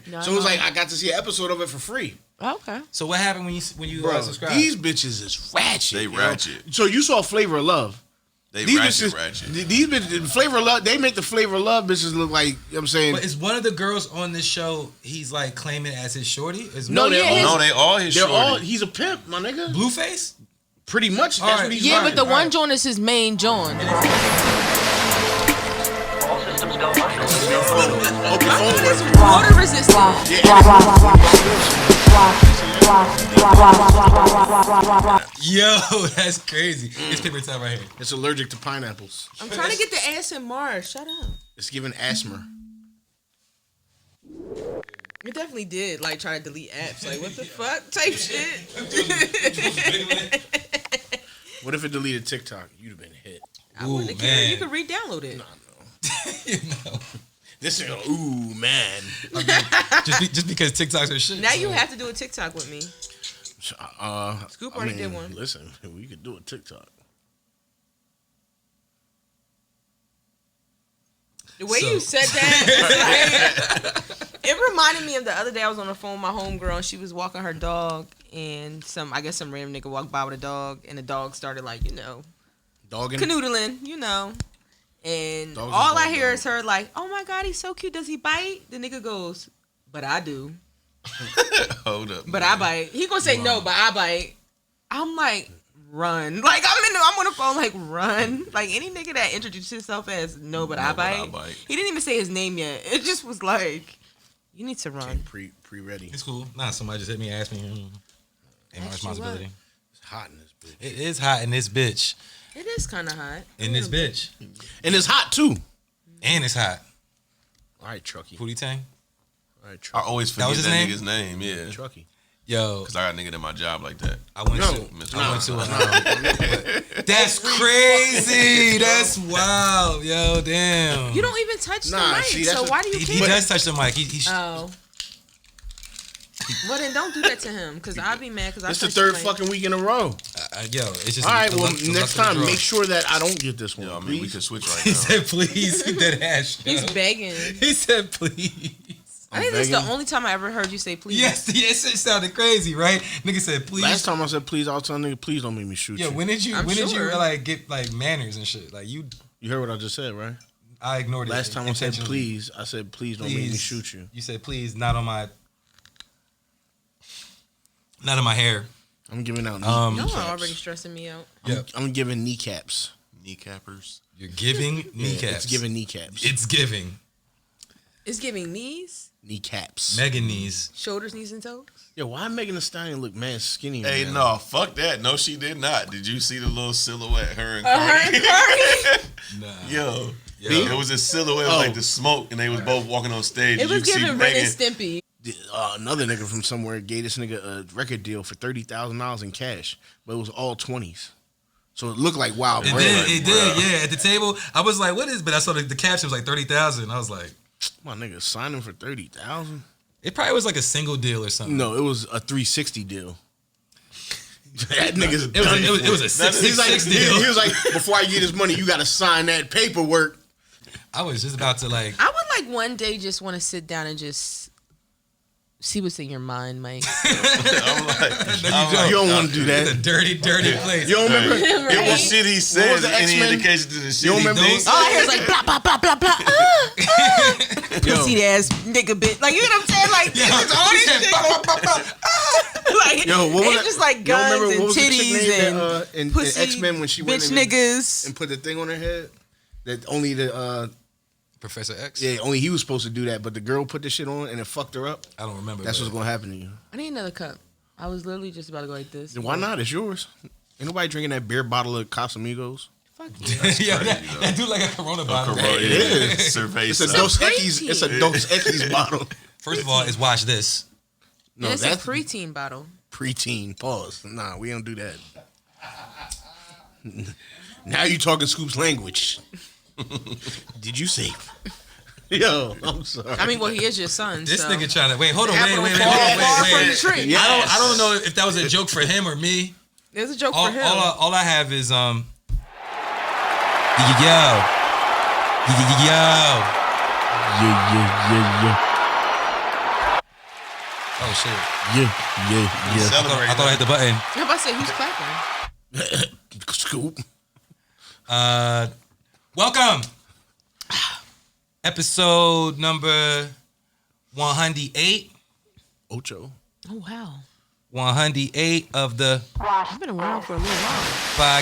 No, So it was like I got to see an episode of it for free. Okay. So what happened when you subscribed? These bitches is ratchet. They ratchet. So you saw Flavor of Love. They These ratchet, bitches, ratchet. These bitches, Flavor of Love, they make the Flavor of Love bitches look like, you know what I'm saying? But is one of the girls on this show, he's like claiming as his shorty? No, they all his shorty. He's a pimp, my nigga. Blueface? Pretty much. That's All right. what he's Yeah, like. but the one joint is his main joint. All systems go. Hope your phone works. Water resistant. Yo, that's crazy. It's paper time right here. It's allergic to pineapples. I'm trying to get the ASMR. Shut up. It's giving asthma. It definitely did. Like, try to delete apps. Like, what the fuck? Type shit. What if it deleted TikTok? You'd have been hit. I wouldn't care. man. You could re-download it. No. You know. This is ooh man. I mean, just because TikToks are shit. Now you have to do a TikTok with me. Scoop already did one. Listen, we could do a TikTok. The way you said that, like, it reminded me of the other day I was on the phone with my homegirl and she was walking her dog and some random nigga walked by with a dog and the dog started like, Dogging. canoodling, and Dogs all is I hear dog. is her like, oh my God, he's so cute. Does he bite? The nigga goes, but I do. Hold up. But I bite. He gonna say no, but I bite. I'm like, run. Like I'm on the phone like run. Like any nigga that introduced himself as no, but I bite. He didn't even say his name yet. It just was like, you need to run. Pre-ready. It's cool. Nah, somebody just hit me and asked me. Ain't my responsibility. It's hot in this bitch. It is hot in this bitch. It is kind of hot. In this bitch. And it's hot too. And it's hot. All right, Truckee. Pootie Tang. All right, I Truckee. always That forget was that, his name? nigga's name. Yeah. Truckee. Yo, Because I got a nigga in my job like that. I went No. to That's crazy. That's wild. Yo, damn. You don't even touch the Nah, mic, see, that's so what- why do you He care? does touch the mic. He Oh. Well, then don't do that to him, because I'll be mad. Because It's the third fucking week in a row. yo, it's just All right, the well, luck- the next luck of the time, draw. make sure that I don't get this one. Yo, I mean, please. we could switch right He now. said, please. That ass. He's begging. He said, please. I think that's the begging. only time I ever heard you say please. Yes, it sounded crazy, right? Nigga said, please. Last time I said please, I was telling nigga, please don't make me shoot Yeah, you. when did you I'm get sure. like get like manners and shit? Like you You heard what I just said, right? I ignored it. Last time I said intentionally. please, I said please don't make me shoot you. You said please, not on my hair. I'm giving out Y'all are kneecaps. already stressing me out. I'm giving kneecaps. Kneecappers. You're giving Yeah, kneecaps. it's giving kneecaps. It's giving. It's giving knees, Kneecaps. Megan knees. shoulders, knees, and toes. Yo, why Megan Thee Stallion look mad skinny? Hey, man? no, fuck that. No, she did not. Did you see the little silhouette, her and Her Cardi? and Cardi. Nah. Yo, Yo. it was a silhouette of like the smoke, and they was both walking on stage. It Did was you see giving Ren Megan? and Stimpy. Another nigga from somewhere gave this nigga a record deal for $30,000 in cash, but it was all 20s. So it looked like wild It bread. did, yeah. At the table, I was like, what is, but I saw the caption was like 30,000. I was like, My nigga signing for 30,000. it probably was like a single deal or something. No, it was a 360 deal. That nigga's It was done it was a for. 666 deal. He was like, before I get his money, you got to sign that paperwork. I was just about to like, I would like one day just want to sit down and just see what's in your mind, Mike. I'm like, You don't want to do it's a that. dirty place. You don't remember? it was shit he said. was the Any X-Men? indication to the shit You don't he remember don't these? say? All I hear is like blah blah blah blah blah. Pussy ass nigga bitch. Like you know what I'm saying? Like Yeah. it's all this shit. Like Yo, what was it's that? just like Y'all guns remember and what was the chick titties name and that, in pussy X-Men when she went bitch in niggas. and put the thing on her head? That only the Professor X? only he was supposed to do that, but the girl put the shit on and it fucked her up. I don't remember. That's but- what's gonna happen to you. I need another cup. I was literally just about to go like this. Then why not? It's yours. Ain't nobody drinking that beer bottle of Casamigos. Fuck you. yeah, crazy, that do like a Corona bottle. Corona, It yeah. is. Survey It's a stuff. Dos preteen. Equis. It's a Dos Equis bottle. First of all, is watch this. No, And it's that's a preteen bottle. preteen. Pause. Nah, we don't do that. Now you talking Scoop's language. Did you say? Yo, I'm sorry. I mean, well, he is your son. This so. nigga trying to wait. Hold on, Apple wait. fall far from the tree. Yeah. I don't know if that was a joke for him or me. There's a joke All, for him. all I have is yo. Oh shit! Yeah. I thought I hit the button. I'm about to say who's clapping. Scoop. Welcome. Episode number 108. Ocho. Oh wow. 108 of the I've been around for a little while.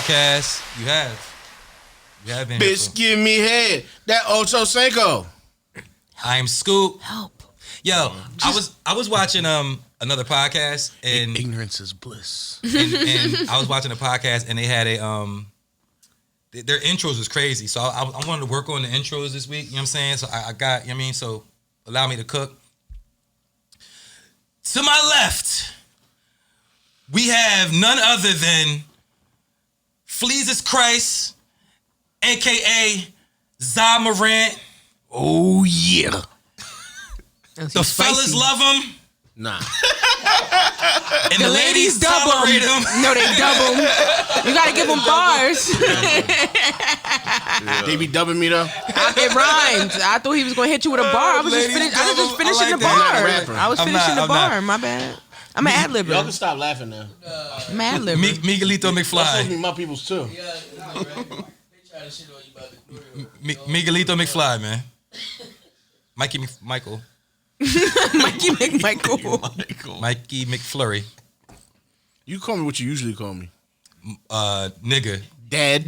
podcast. You have been. Bitch, give me head. That Ocho Cinco. I'm Scoop. Help. Yo, I was watching another podcast and Ignorance is bliss. and I was watching a podcast and they had a their intros was crazy. So I wanted to work on the intros this week. You know what I'm saying? So I got, you know what I mean? So allow me to cook. To my left, we have none other than Fleezus Christ, aka Za Morant. Oh yeah. The fellas love him. Nah. And the ladies tolerate him. No, they double. You gotta give them bars. They be dubbing me though. It rhymed. I thought he was gonna hit you with a bar. I was just finishing the bar. I was finishing the bar. My bad. I'm an ad libber. Y'all can stop laughing now. I'm an ad libber. Miguelito That's supposed to McFly. be my people's too. Miguelito McFly, man. Michael. Mikey McMichael. Mikey McFlurry. You call me what you usually call me. Nigga. Dad.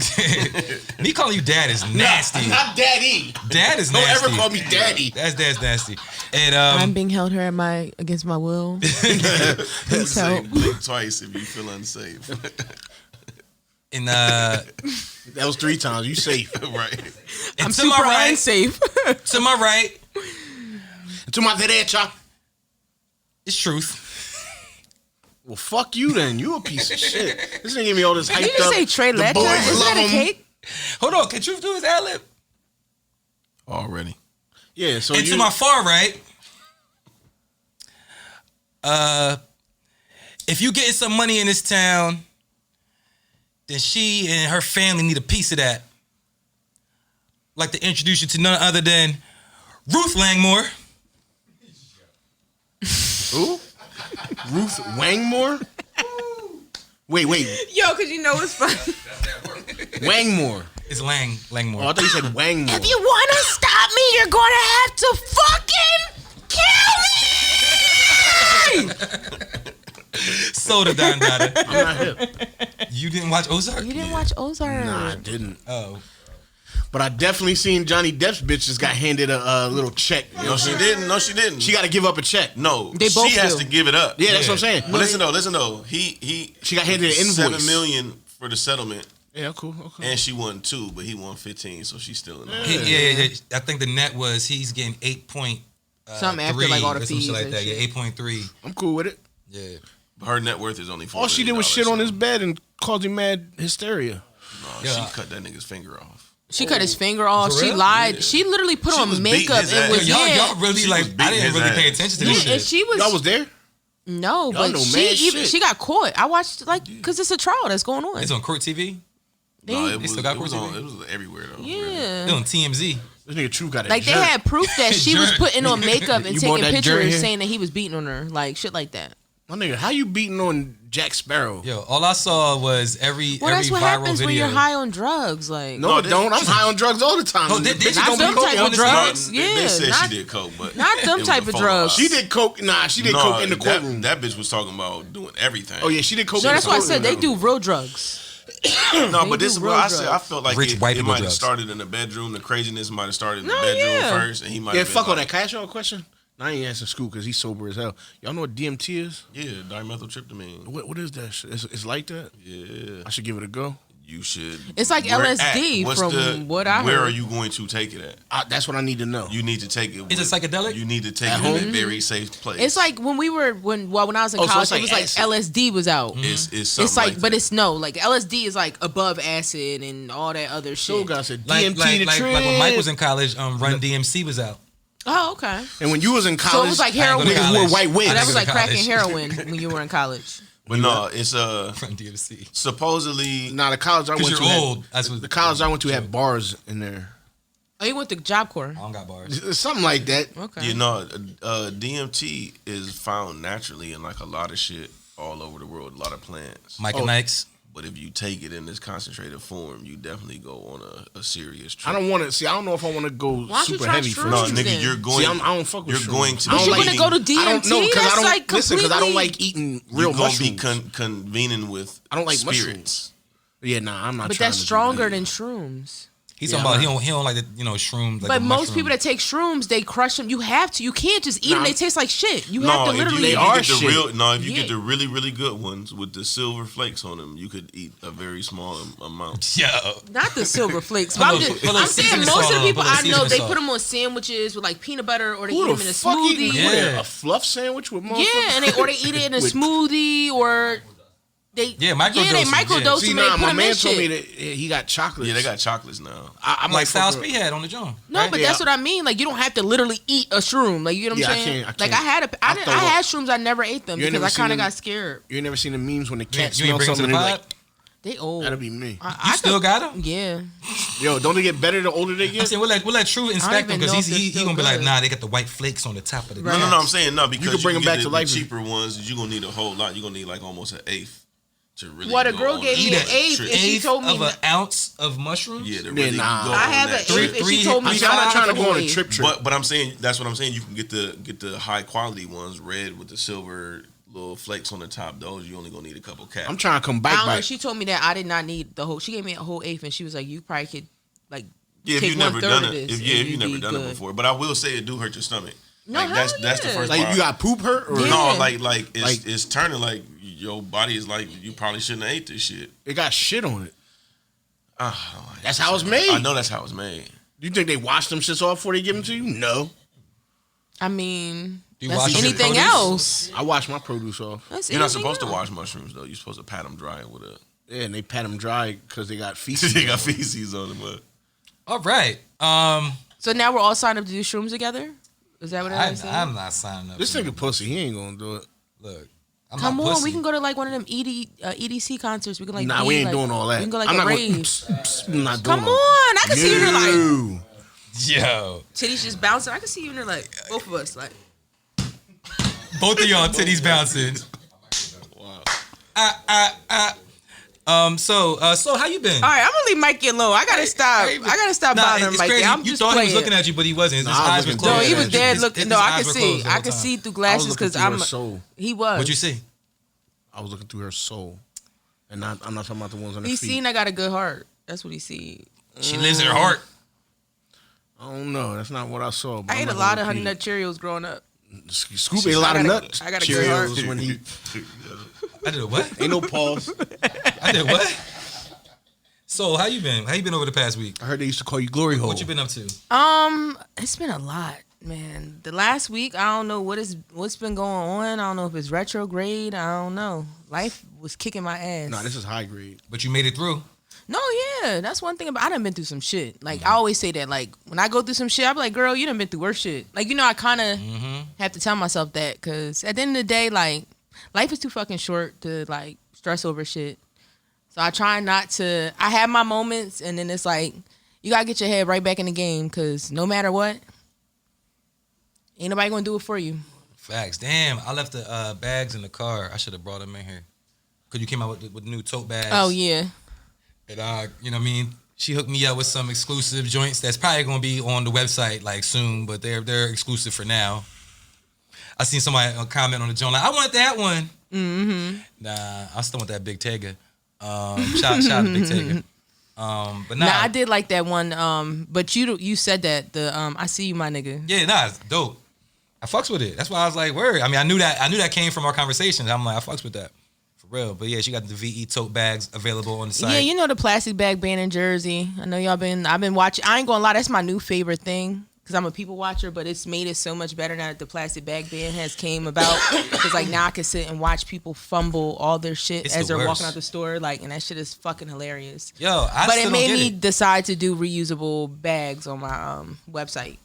Me calling you dad is nasty. Not daddy. Dad is Don't nasty. ever call me daddy. That's nasty. And I'm being held here against my will. Please Say help. blink twice if you feel unsafe. and That was 3 times. You safe. Right. and I'm to my super right, unsafe. to my right, To my derecha. it's truth. Well, fuck you then. You a piece of shit. This nigga gave me all this hyped Did you up. say Trey The Lecter? boys Is love that a him. cake? Hold on, can truth do his ad lib? Already. Yeah, so And you. to my far right, if you getting some money in this town, then she and her family need a piece of that. I'd like to introduce you to none other than Ruth Langmore. Who? Ruth Wangmore? Wait. Yo, cause you know what's funny. Wangmore. It's Langmore. Oh, I thought you said Wangmore. If you wanna stop me, you're gonna have to fucking kill me. Soda Don Dada. I'm not hip. You didn't watch Ozark? You didn't watch Ozark? Nah, I didn't. Oh. But I definitely seen Johnny Depp's bitch just got handed a little check. No, she didn't. No, she didn't. She got to give up a check. No, They both she has do. to give it up. Yeah, that's what I'm saying. But listen though. He She got handed an invoice. $7 million for the settlement, Yeah, cool. Okay. and she won 2, but he won 15, so she's still in there. Yeah. I think the net was he's getting 8.3 Something after, like, all the or some shit fees like and that. shit. Yeah, 8.3. I'm cool with it. Yeah. But her net worth is only $4 All she did was shit on his bed and caused him mad hysteria. No, Yeah. she cut that nigga's finger off. She cut his finger off. For She real? lied. Yeah. She literally put She on was beating makeup his and ass. was Y'all really She like, was I beating didn't his really pay ass. attention to Yeah, this and shit. she was Y'all was there? no, Y'all but know she mad even shit. she got caught. I watched because it's a trial that's going on. It's on Court TV. They- No, They it was, still got it was Court on. TV? It was everywhere though. yeah. It's on TMZ. This nigga True got a Like they jerk. had proof that she was Jerk. putting on makeup and You bought taking that jerk pictures here? saying that he was beating on her, like shit like that. My nigga, how you beating on Jack Sparrow? Yo, all I saw was every Well, that's what viral happens video. when you're high on drugs. Like No, I this- don't. I'm high on drugs all the time. No, The they- bitches not don't be them coke type all of the drugs. time. They Yeah, said not- she did coke, but not them it was type a of photo drugs. op. She did coke. Nah, she did coke in the courtroom. That bitch was talking about doing everything. Oh yeah, she did coke. No, in that's the why I said they courtroom. do real drugs. No, They but this do is what real I said. I drugs. felt like Rich white it people might have drugs. started in the bedroom. The craziness might have started in the No, bedroom yeah. first, and he might Yeah, have been fuck all like, that. Can I ask y'all a question? Nah, I ain't asking Scoop because he's sober as hell. Y'all know what DMT is? Yeah, dimethyltryptamine. What is that shit? It's like that? Yeah, I should give it a go. you should. It's like Where LSD at? What's from what I Where heard. are you going to take it at? That's what I need to know. You need to take it. Is it psychedelic? You need to take At it home? in a very safe place. It's like when we were when I was in Oh, so college, it's like it was like acid. LSD was out. it's something It's like, but that. it's no, like LSD is like above acid and all that other So shit. guy said like, DMT like, the like, trip. like when Mike was in college, Run DMC was out. Oh, okay. And when you was in college, So it was like heroin. I ain't niggas gonna wore college. white wigs. So that was in like crack and college. heroin when you were in college. But no, it's Run DMC. supposedly. Nah, the college I went Because to you're had- old. That's what the college I went to had bars in there. Oh, you went to Job Corps. I don't got bars. Something like that. Okay. You know, DMT is found naturally in like a lot of shit all over the world, a lot of plants. Mike and Ike's. But if you take it in this concentrated form, you definitely go on a serious trip. I don't want to see. I don't know if I want to go super heavy for No, shrooms nigga, then? you're going. See, I don't fuck with You're shrooms. going to. But you're be gonna go to eating- DMT? I don't know because That's I don't like listen because I don't completely- like eating real You're gonna mushrooms. be convening with. I don't like spirits. mushrooms. Yeah, nah, I'm not. But trying that's to do stronger that. than shrooms. He's Yeah, talking about he don't like the shrooms. Like But the most mushroom. people that take shrooms, they crush them. You have to. You can't just eat them. Nah. They taste like shit. You No, have to if literally. you, They if are you get the shit. real, no, if you Yeah. get the really, really good ones with the silver flakes on them, you could eat a very small amount. Yo. Not the silver flakes. But I'm Put a saying seasoning most of salt the on, people put a I know, seasoning they salt. put them on sandwiches with like peanut butter, or they eat Who them the in a fuck eating smoothie. Yeah. a fluff sandwich with motherfuckers? Yeah, and or they eat it in a With- smoothie, or they Yeah, microdose they them, microdose yeah. See, them. They nah, put my them man in told me shit. that he got chocolates. Yeah, they got chocolates now. I'm like Styles fucking- P had on the joint. No, right? but Yeah. that's what I mean. Like you don't have to literally eat a shroom. Like you know what Yeah, I I'm saying? can't- Like I had shrooms. I never ate them You ain't because never I kind seen of them- got scared. You ain't never seen the memes when the cat You ain't smells bring them to something the and they pod? like, They old. that'll be me. You still got them? Yeah. Yo, don't they get better the older they I'm get? saying we'll let True inspect them even because know if he they're gonna be still like, good. nah, they got the white flakes on the top of the. Right. No, I'm saying no because can bring them get back the, to life. The cheaper ones, you're gonna need a whole lot. You're gonna need like almost an eighth to really. Well, the go girl on gave that me an trip. eighth, and she Eighth told me of an ounce of mushrooms. Yeah, to Yeah, really nah. go I on have that an trip. eighth, and she told me I'm not trying to go on a $5 trip. But I'm saying that's what I'm saying. You can get the high quality ones, red with the silver little flakes on the top. Those you only gonna need a couple caps. I'm trying to come I back don't know. by. She told me that I did not need the whole. She gave me a whole eighth, and she was like, "You probably could like Yeah, if take you've never 1/3 done of it, this if and you've you'd never be done it good." before. But I will say it do hurt your stomach. No, like hell that's the yeah. first Like part. you got poop hurt or Yeah. No, it's Like- it's turning like your body is like you probably shouldn't have ate this shit. it got shit on it. Oh, That's how it's made. I know that's how it's made. You think they wash them shits off before they give them to you? No. I mean, You that's wash your anything produce? else. I wash my produce off. That's You're not anything supposed to else. wash mushrooms though. You're supposed to pat them dry with a. Yeah, and they pat them dry because they got feces. they got feces on them. But All right. So now we're all signed up to do shrooms together. Is that what I'm saying? I'm not signing up. This for nigga pussy, he ain't gonna do it. Look, I'm Come not on, pussy. we can go to like one of them EDC concerts. We can like. Nah, be, we ain't like, doing all that. We can go like I'm a not rave. I'm not doing Come all on, I can see you in there like No. Yo, titties just bouncing. I can see you in there like both of us like. both of y'all titties bouncing. So how you been? All right, I'm gonna leave Mikey alone. I gotta stop. I gotta stop Nah, bothering it's Mikey. crazy. I'm you just thought playing. he was looking at you, but he wasn't. His Nah, I eyes was were looking No, closed. he was His- dead His- looking. his No, I eyes could were see. closed the I whole could time. see through I was glasses looking because through I'm. her soul. He was. What'd you see? I was looking through her soul. And I'm not talking about the ones on her He feet. seen I got a good heart. That's what he see. She lives in her heart. I don't know. That's not what I saw. but I I'm ate a not lot gonna of Honey repeat Nut Cheerios growing up. it. Scoop ate a lot of nuts. I got a good heart. Cheerios when he I did a what? ain't no pause. I did what? So how you been? How you been over the past week? I heard they used to call you Glory Hole. What you been up to? It's been a lot, man. The last week, I don't know what's been going on. I don't know if it's retrograde. I don't know. Life was kicking my ass. Nah, this is high grade. But you made it through. No, yeah, that's one thing about. I done been through some shit. Like I always say that. Like when I go through some shit, I be like, "Girl, you done been through worse shit." Like I kind of have to tell myself that because at the end of the day, like life is too fucking short to like stress over shit. So I try not to. I have my moments, and then it's like you gotta get your head right back in the game because no matter what, ain't nobody gonna do it for you. Facts. Damn, I left the bags in the car. I should have brought them in here. Cause you came out with new tote bags. Oh yeah. And you know what I mean? She hooked me up with some exclusive joints that's probably gonna be on the website like soon, but they're exclusive for now. I seen somebody comment on the joint like, I want that one. Mm-hmm. Nah, I still want that Big Tega. Shout out to Big Tega. But nah, Nah, I did like that one. But you said that I see you, my nigga. yeah, nah, it's dope. I fucks with it. That's why I was like, word. I mean, I knew that came from our conversations. I'm like, I fucks with that. For real. But yeah, she got the VE tote bags available on the site. Yeah, you know the plastic bag ban in Jersey. I know I've been watching. I ain't gonna lie, that's my new favorite thing because I'm a people watcher. But it's made it so much better now that the plastic bag ban has came about. Because like now I can sit and watch people fumble all their shit It's as the they're worst. walking out the store. Like, and that shit is fucking hilarious. Yo, But still it made don't me get it. decide to do reusable bags on my website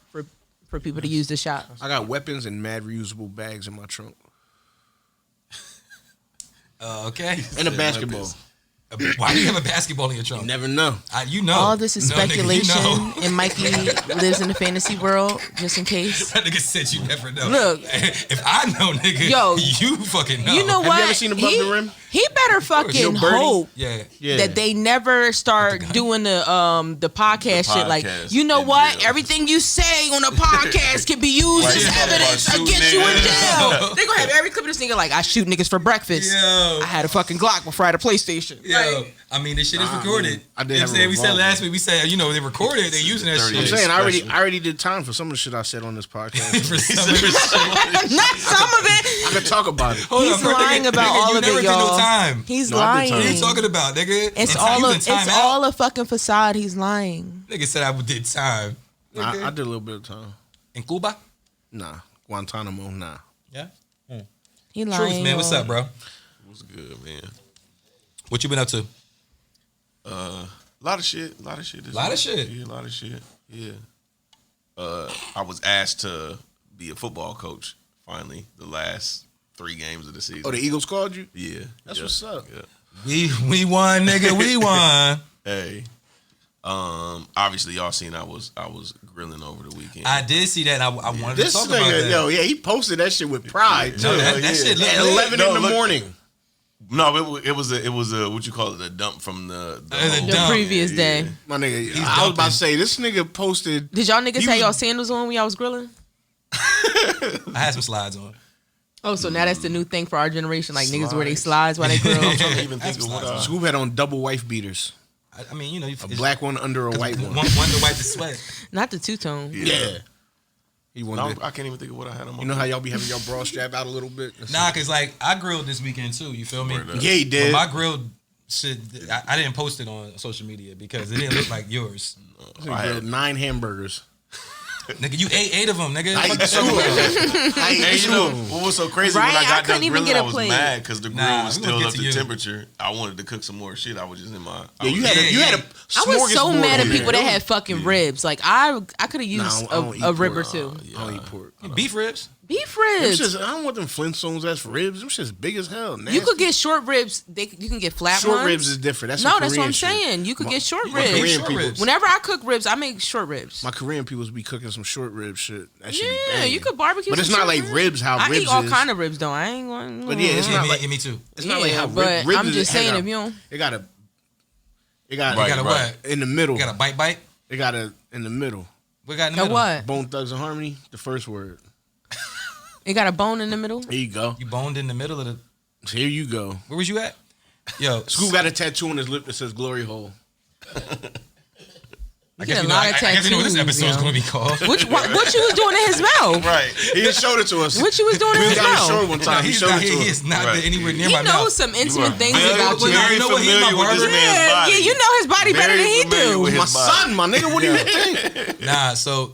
for people to use to shop. I got weapons and mad reusable bags in my trunk. Okay. And a basketball. Why do you have a basketball in your trunk? You never know. You know. All this is speculation, Nigga, you know. and Mikey lives in the fantasy world, just in case. That nigga said you never know. Look. If I know, nigga, Yo, you fucking know. You know Have what? you ever seen Above the Rim? He better fucking hope Yeah. that they never start doing the podcast shit. Like, you know what? jail. Everything you say on a podcast can be used as evidence against you in jail. They gonna have every clip of this nigga like, I shoot niggas for breakfast. Yo. I had a fucking Glock before I had a PlayStation. Yo, Like, I mean, this shit is recorded. I did You know have what I'm saying? a We said revolver. last week, they recorded, they using that 30 shit. I'm saying I Special. already did time for some of the shit I said on this podcast. For some reason. not some of it. I could talk about it. Hold He's bro, lying about all you of never it, did no y'all. time. He's No, I lying. did time. What are you talking about, nigga? It's And all a fucking facade. He's lying. Nigga said I did time. I did a little bit of time. In Cuba? Nah, Guantanamo, nah. Yeah. He lying. Truth, man. What's up, bro? What's good, man? What you been up to? A lot of shit. Lot of shit? Yeah, a lot of shit. Yeah. I was asked to be a football coach. Finally, the last 3 games of the season. Oh, the Eagles called you? Yeah, That's what's up. Yeah. We won, nigga. We won. Hey, obviously y'all seen I was grilling over the weekend. I did see that. I wanted This to talk about nigga, that. yo, yeah, he posted that shit with pride, too. No, that shit look At lit. 11 No, in the look- morning. No, it was a what you call it, a dump from the The The dump. previous day. My nigga, He's I was about dumping. to say, this nigga posted. Did y'all niggas He have was- y'all sandals on when y'all was grilling? I had some slides on. Oh, so now that's the new thing for our generation. Like niggas wear they Slides. slides while they grill. I'm trying to even think of what Scoop had on double wife beaters. I mean, you know, A black one under a white one. One to wipe the sweat. Not the two-tone. Yeah. He wanted. I can't even think of what I had on my. You know how y'all be having your bra strapped out a little bit? Nah, cause like I grilled this weekend too. You feel me? Word up. Yeah, he did. But my grilled shit, I didn't post it on social media because it didn't look like yours. He grilled 9 hamburgers. Nigga, you ate 8 of them, nigga. I Fuck ate you talking about? I Hey, ate you know 2 of them. what was so crazy Right? when I I got couldn't done even grilling? get a I was plate. mad because the grill Nah, was we gonna still get up to to you. temperature. I wanted to cook some more shit. I was just in my. Yeah, you had a I was so smorgasbord mad at over people there. that had fucking ribs. Like I could have used Nah, I don't eat a rib or pork. two. I don't eat pork. Beef ribs. Beef Them ribs. shits- I don't want them Flintstones. That's ribs. Them shit's big as hell. Nasty. You could get short ribs. You can get flat short ones. ribs is different. That's No, some that's what Korean I'm shit. saying. You could get short My ribs. Korean short people- ribs. Whenever I cook ribs, I make short ribs. My Korean peoples be cooking some short rib shit. That should be Yeah, banging. you could barbecue. But it's some not short like ribs how I ribs eat all is. kind of ribs though. I ain't going. But yeah, it's not like me too. it's not like how but ribs I'm is- just it saying got- if you don't. It got Right, You got a what? in the middle. You got a bite? It got a in the middle. We got in the A middle. what? Bone Thugs and Harmony. The first word. It got a bone in the middle. Here you go. You boned in the middle of the. Here you go. Where was you at? Yo, Scoop got a tattoo on his lip that says "Glory Hole." I get guess a you know. lot I of guess you know what this tattoos, episode is yo. going to be called. What you was doing in his mouth? Right. He just showed it to us. What you was doing in We his was on the mouth? shore one time. He He's showed not, it to he us. is not Right. anywhere near He my knows mouth. some You intimate are things very, about you. very You know what he is, my familiar with this barber? man's Yeah, body. yeah, you know his body better Very than he familiar do. with his My body. son, my nigga. What do you think? Nah, so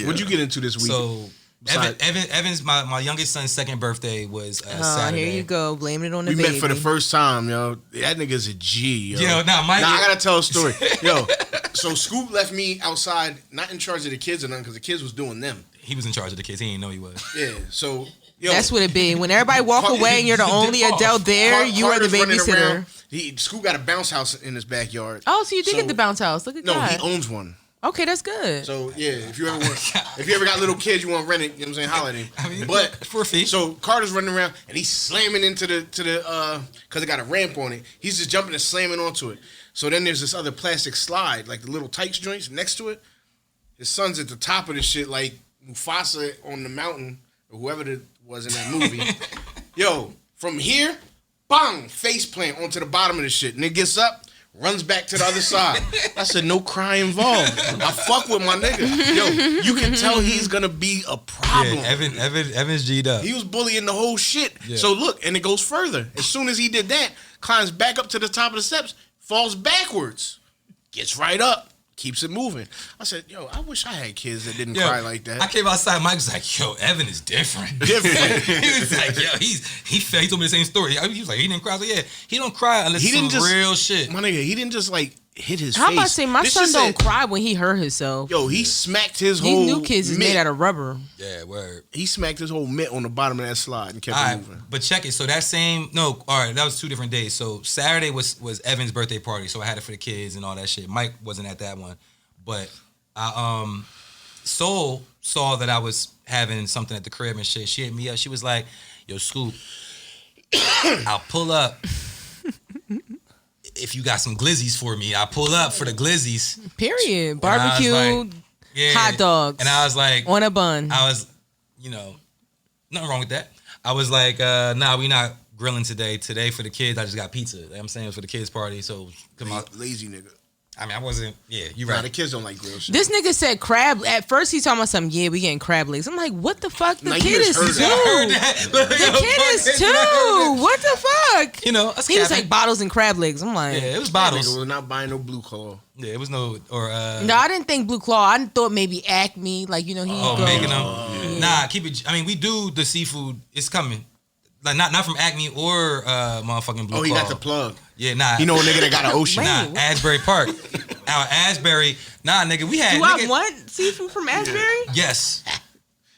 What'd you get into this week? so Evan's my youngest son's second birthday was Oh, Saturday. here you go, blaming it on the we baby. met for the first time, yo. That nigga's a G, yo. Yo, nah, Mike. Now I gotta tell a story, yo. So Scoop left me outside, not in charge of the kids or nothing, because the kids was doing them. He was in charge of the kids. He didn't know he was. Yeah. So yo, That's what it be. When everybody walk away and you're the only adult there, you are the Carter's running babysitter. around. Scoop got a bounce house in his backyard. Oh, so you did So- get the bounce house. Look at No, that. he owns one. Okay, that's good. So yeah, if you ever got little kids, you want to rent it. You know what I'm saying? Holler at him. I mean, but for a fee. So Carter's running around and he's slamming into the because it got a ramp on it. He's just jumping and slamming onto it. So then there's this other plastic slide, like the little Tykes joints next to it. His son's at the top of the shit, like Mufasa on the mountain or whoever it was in that movie. Yo, from here, bang, face plant onto the bottom of the shit. And it gets up. Runs back to the other side. I said, no cry involved. I fuck with my nigga. Yo, you can tell he's gonna be a problem. Yeah, Evan's G'd up. He was bullying the whole shit. Yeah. So look, and it goes further. As soon as he did that, climbs back up to the top of the steps, falls backwards, gets right up, keeps it moving. I said, yo, I wish I had kids that didn't cry like that. I came outside. Mike was like, "Yo, Evan is different." Different. He was like, "Yo, he told me the same story." He was like, "He didn't cry." I was like, "Yeah, he don't cry unless He it's didn't some just- real shit." My nigga, he didn't just like hit his How face. about to say my This son shit don't said- cry when he hurt himself. Yo, he smacked his These whole new kids is mitt. made out of rubber. Yeah, word. He smacked his whole mitt on the bottom of that slide and kept All it right, moving. but check it. So that all right, that was 2 different days. So Saturday was Evan's birthday party, so I had it for the kids and all that shit. Mike wasn't at that one, but Soul saw that I was having something at the crib and shit. She hit me up. She was like, "Yo, Scoop, I'll pull up if you got some glizzies for me. I'll pull up for the glizzies." Period. Barbecue, like, yeah. hot dogs. And I was like, on a bun. I was, nothing wrong with that. I was like, nah, we not grilling today. Today for the kids, I just got pizza. Like I'm saying it was for the kids' party. So come on. Lazy nigga. I mean, I wasn't. Yeah, you Nah, right. the kids don't like grilled shit. This nigga said crab. At first, he talking about something. Yeah, we getting crab legs. I'm like, what the fuck? The Nah, you kid is just two. heard The kid is two. What the fuck? Us He was capping. like bottles and crab legs. I'm like, Yeah, it was That bottles. nigga was not buying no Blue Claw. Yeah, it was no or. no, I didn't think Blue Claw. I thought maybe Acme. Like he Oh, goes. making them. Nah, keep it. I mean, we do the seafood. It's coming. Like not from Acme or motherfucking Blue Oh, he Claw. got the plug. Yeah, nah. You know a nigga that got an ocean. Wait. Nah, Asbury Park. Our Asbury. Nah, nigga, we had. Do I nigga, want seafood from Asbury? Yes.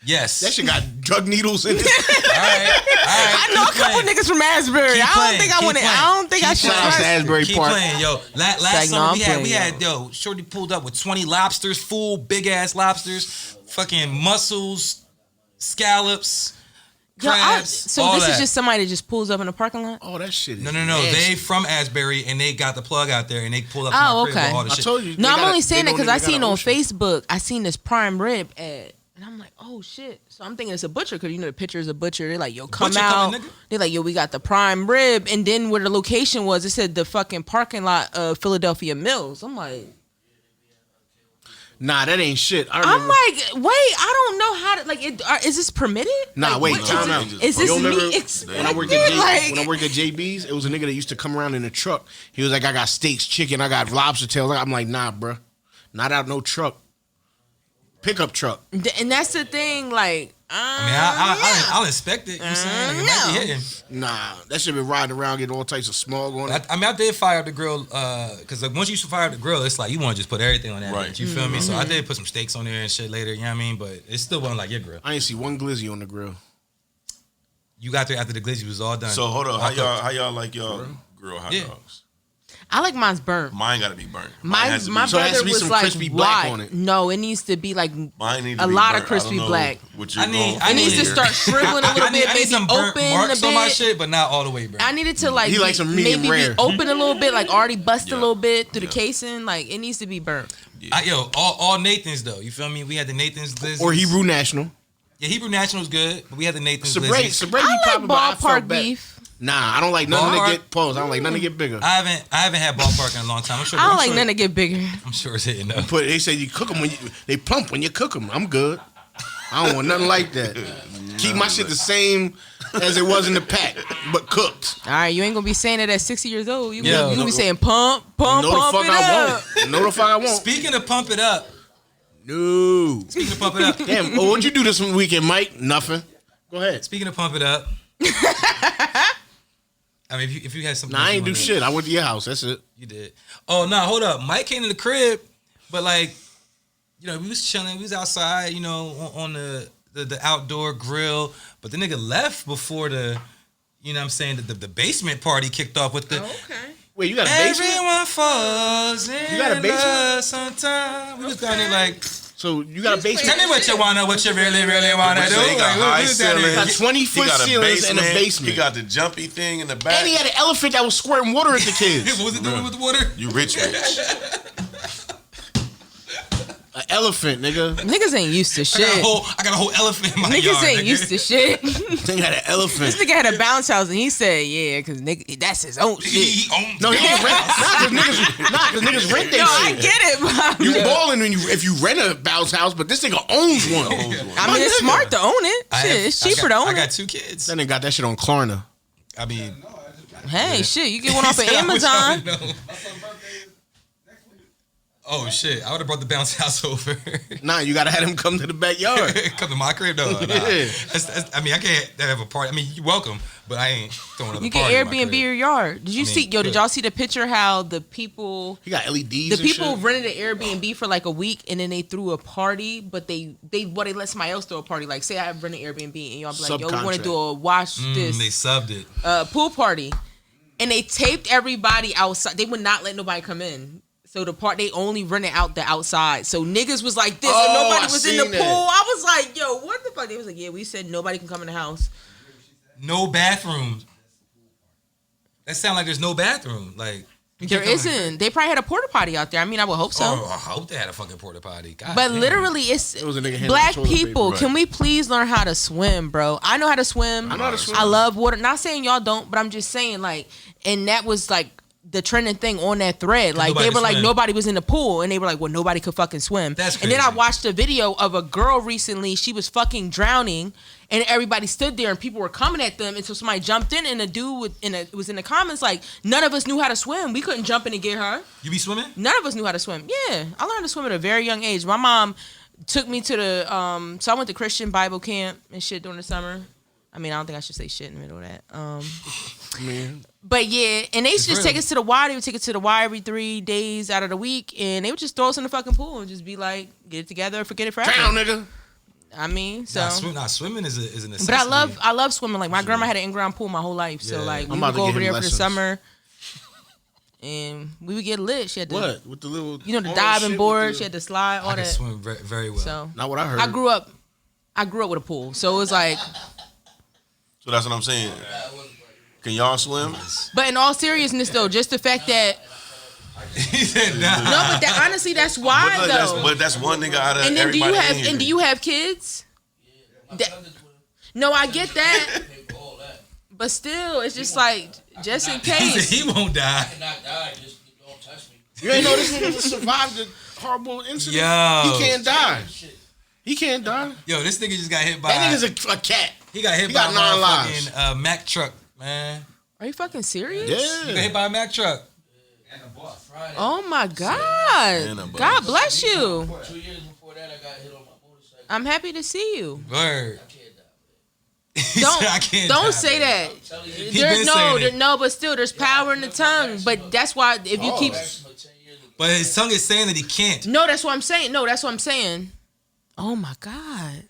Yes. That shit got drug needles in it. All right. I know a couple niggas from Asbury. Keep I don't playing, think I keep want it. playing. I don't think I Keep should Shout out to trust. Asbury Keep Park. playing, yo. Last like, summer no, I'm we playing, had, Shorty pulled up with 20 lobsters, full big ass lobsters, fucking mussels, scallops, Yo, crabs. so all this that. is just somebody that just pulls up in the parking lot? Oh, that shit is No. nasty. They from Asbury and they got the plug out there and they pulled up to Oh, my crib okay. with all the I shit. told you. No, they I'm got only a- saying they that because know I they got seen an on ocean. Facebook, I seen this prime rib ad. And I'm like, oh shit. So I'm thinking it's a butcher because the picture is a butcher. They're like, yo, come Butcher out. coming, nigga. They're like, yo, we got the prime rib. And then where the location was, it said the fucking parking lot of Philadelphia Mills. I'm like, Nah, that ain't shit. I I'm remember. like, wait, I don't know how to, like, is this permitted? Nah, Like, wait, what time is out. it? Is this Yo, remember me expecting? when I worked at Like, when I worked at JB's, it was a nigga that used to come around in a truck. He was like, I got steaks, chicken, I got lobster tails. I'm like, nah, bruh. Not out no truck. Pickup truck. and that's the thing, like, I mean, I'll inspect it. You know what I'm saying? Like, it might be hitting. Nah, that shit been riding around, getting all types of smog on it. I mean, I did fire up the grill because like once you fire up the grill, it's like you want to just put everything on that. Right. Bitch, you feel me? So I did put some steaks on there and shit later. You know what I mean? But it still wasn't like your grill. I ain't see one glizzy on the grill. You got there after the glizzy was all done. So hold on, All cooked. how y'all like y'all grill hot Yeah. dogs? I like mine's burnt. Mine gotta be burnt. My has to be So it has brother to be was some like crispy black white. on it. No, it needs to be like Mine need to a be lot burnt. of crispy I don't know black. What you're I need- going I It need needs to here. start shriveling a little I need bit, maybe some burnt open a marks on my bit. shit, but not all the way burnt. I need it to like He likes some medium maybe rare. be open a little bit, like already bust a Yeah. little bit through the Yeah. casing. Like it needs to be burnt. All Nathan's though. You feel me? We had the Nathan's glizzy. Or Hebrew National. Yeah, Hebrew National's good, but we had the Nathan's Sabre glizzy. be I like popping, but I felt ballpark bad. beef. Nah, I don't like nothing Ballpark? to get pause. I don't like nothing to get bigger. I haven't had ballpark in a long time. I'm sure. I don't I'm like sure, none to get bigger. I'm sure it's hitting though. But they say you cook them when they plump when you cook them. I'm good. I don't want nothing like that. Keep my shit the same as it was in the pack, but cooked. All right, you ain't gonna be saying it at 60 years old. You Yeah. gonna be saying pump No the it fuck I up. won't. No the fuck I won't. Speaking of pump it up. No. Speaking of pump it up. Damn. Oh, what'd you do this weekend, Mike? Nothing. Go ahead. Speaking of pump it up. I mean, if you had something. Nah, I else ain't you do wanna- shit. I went to your house. That's it. You did. Oh no, hold up. Mike came to the crib, but like, we was chilling. We was outside, on the outdoor grill. But the nigga left before the, you know what I'm saying, the basement party kicked off with the. Okay. Wait, you got a basement? Everyone falls in You got a basement? love sometime. We was down there like, So you got a basement? tell me what you really wanna do. So he got Like, high we was down there. ceilings. Got 20 He foot got a ceilings and a basement. basement. He got the jumpy thing in the back. And he had an elephant that was squirting water at the kids. What was it doing with the water? You rich. An elephant, nigga. Niggas ain't used to I shit. got a whole elephant in my Niggas yard. ain't nigga. used to shit. Thing had an elephant. This nigga had a bounce house and he said, yeah, because nigga, that's his own shit. He owns No, he it. didn't rent. Cause niggas rent their No, I shit. get it, but You balling if you rent a bounce house, but this nigga owns one. I mean, it's smart to own it. Shit, it's cheaper to own I got it. 2 kids. That nigga got that shit on Klarna. I mean, Hey, shit, you get one off of I wish I Amazon. would know. Oh shit! I would have brought the bounce house over. Nah, you gotta have him come to the backyard. Come to my crib, though. Nah. Yeah. I mean, I can't have a party. I mean, you're welcome, but I ain't throwing another You party. can Airbnb your yard. Did you see? Yo, good. did y'all see the picture? How the people, He got LEDs. the and people shit. rented an Airbnb for like a week, and then they threw a party. But they let somebody else throw a party. Like, say I have rented Airbnb, and y'all be like, yo, we want to do a watch this. They subbed it. Pool party, and they taped everybody outside. They would not let nobody come in. So they only rented out the outside. So niggas was like this, and nobody was in the pool. I was like, yo, what the fuck? They was like, yeah, we said nobody can come in the house. No bathrooms. That sound like there's no bathroom. Like There isn't. They probably had a porta potty out there. I mean, I would hope so. Oh, I hope they had a fucking porta potty. God But damn. literally, it's It was a nigga handling black toilet paper. people. Right. Can we please learn how to swim, bro? I know how to swim. I know how to swim. I love water. Not saying y'all don't, but I'm just saying, like, and that was like the trending thing on that thread. Like, Nobody they were like, swim. nobody was in the pool, and they were like, well, nobody could fucking swim. That's And then I crazy. watched a video of a girl recently. She was fucking drowning, and everybody stood there, and people were coming at them until somebody jumped in, and a dude was in the comments like, none of us knew how to swim. We couldn't jump in and get her. You be swimming? None of us knew how to swim. Yeah, I learned to swim at a very young age. My mom took me to the so I went to Christian Bible camp and shit during the summer. I mean, I don't think I should say shit in the middle of that. Man. But yeah, and they used to just real. take us to the Y. They would take us to the Y every 3 days out of the week, and they would just throw us in the fucking pool and just be like, get it together, or forget it forever. Drown, nigga. I mean, so. Swimming is a necessity. But I love swimming. Like, my grandma had an in-ground pool my whole life, so Yeah. like we I'm would about to go get over him there for the lessons. summer, and we would get lit. She had the, What? With the little. you know, the orange diving shit board. with She had the slide, all I can that. swim very, very well. So Not what I heard. I grew up with a pool, so it was like. So that's what I'm saying. Can y'all swim? But in all seriousness, though, just the fact that He said, nah. no, but that, honestly, that's why though. But that's one nigga out of And then everybody. do you have kids? No, I get that, but still, it's just like just in He said case. he won't die. Not die, just don't touch me. You ain't know this nigga just survived the horrible incident? Yo. He can't die. He can't die. Yo, this nigga just got hit by. That nigga's a cat. He got hit he by got a 9 lives. fucking Mack truck, man. Are you fucking serious? He got Yeah. hit by a Mack truck. Friday, Oh my And a God! bus. God bless you. 2 years before that, I got hit on my motorcycle. I'm happy to see you. Word. I can't die. He Don't said, I can't don't die, say man. that. Telling you, He been saying it. No, but still, there's power in the tongue. But that's why if you keep maximum 10 years ago. But his tongue is saying that he can't. no, that's what I'm saying. No, that's what I'm saying. Oh my God!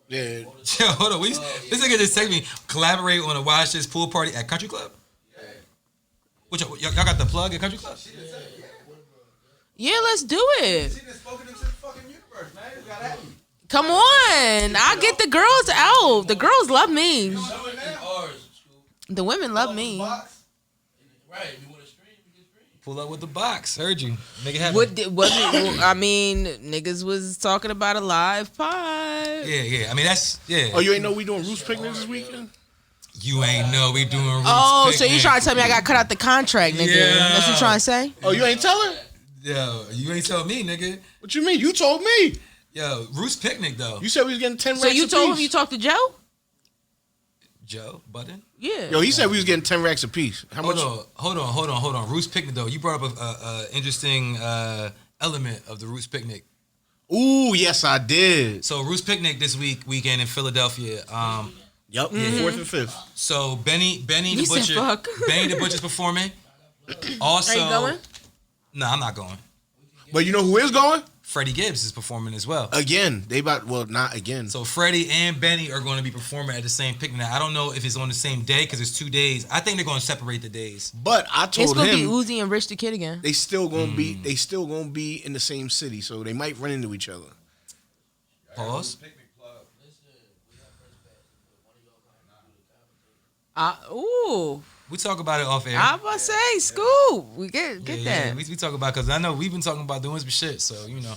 Yeah. Yo, hold on. This nigga just texted me. Collaborate on a watch this pool party at Country Club. What y'all got the plug at Country Club? Yeah, let's do it. Come on, I'll get the girls out. The girls love me. Ours, Scoop. The women love me. Right, if you want to stream, you can stream. Pull up with the box. Heard you. Make it happen. Was it? I mean, niggas was talking about a live pod. Yeah. I mean, that's, yeah. Oh, you ain't know we doing Roost picnics this weekend? You ain't know we doing Roots Oh, so you picnic. trying to tell me I got cut out the contract, nigga? Yeah. That's what you trying to say? Oh, you ain't tell her? Yo, you ain't tell me, nigga. What you mean? You told me. Yo, Roots picnic, though. You said we was getting 10 So racks you apiece. told him you talked to Joe? Joe Budden? Yeah. Yo, he said we was getting 10 racks apiece. How much? Hold on. Roots picnic, though. You brought up a interesting element of the Roots picnic. Ooh, yes, I did. So Roots picnic this weekend in Philadelphia. Yep, 4th and 5th. So Benny He the said Butcher, fuck. Benny the Butcher's performing. Also, Are you going? No, I'm not going. But you know who is going? Freddie Gibbs is performing as well. Again. Not again. So Freddie and Benny are going to be performing at the same picnic. Now, I don't know if it's on the same day because it's 2 days. I think they're going to separate the days. But I It's told gonna be him Uzi and Rich the Kid again. they still gonna be in the same city, so they might run into each other. Pause. Ooh, We talk about it off air. I was about to say, Scoop. We get Yeah, that. we talk about because I know we've been talking about doing some shit, so you know.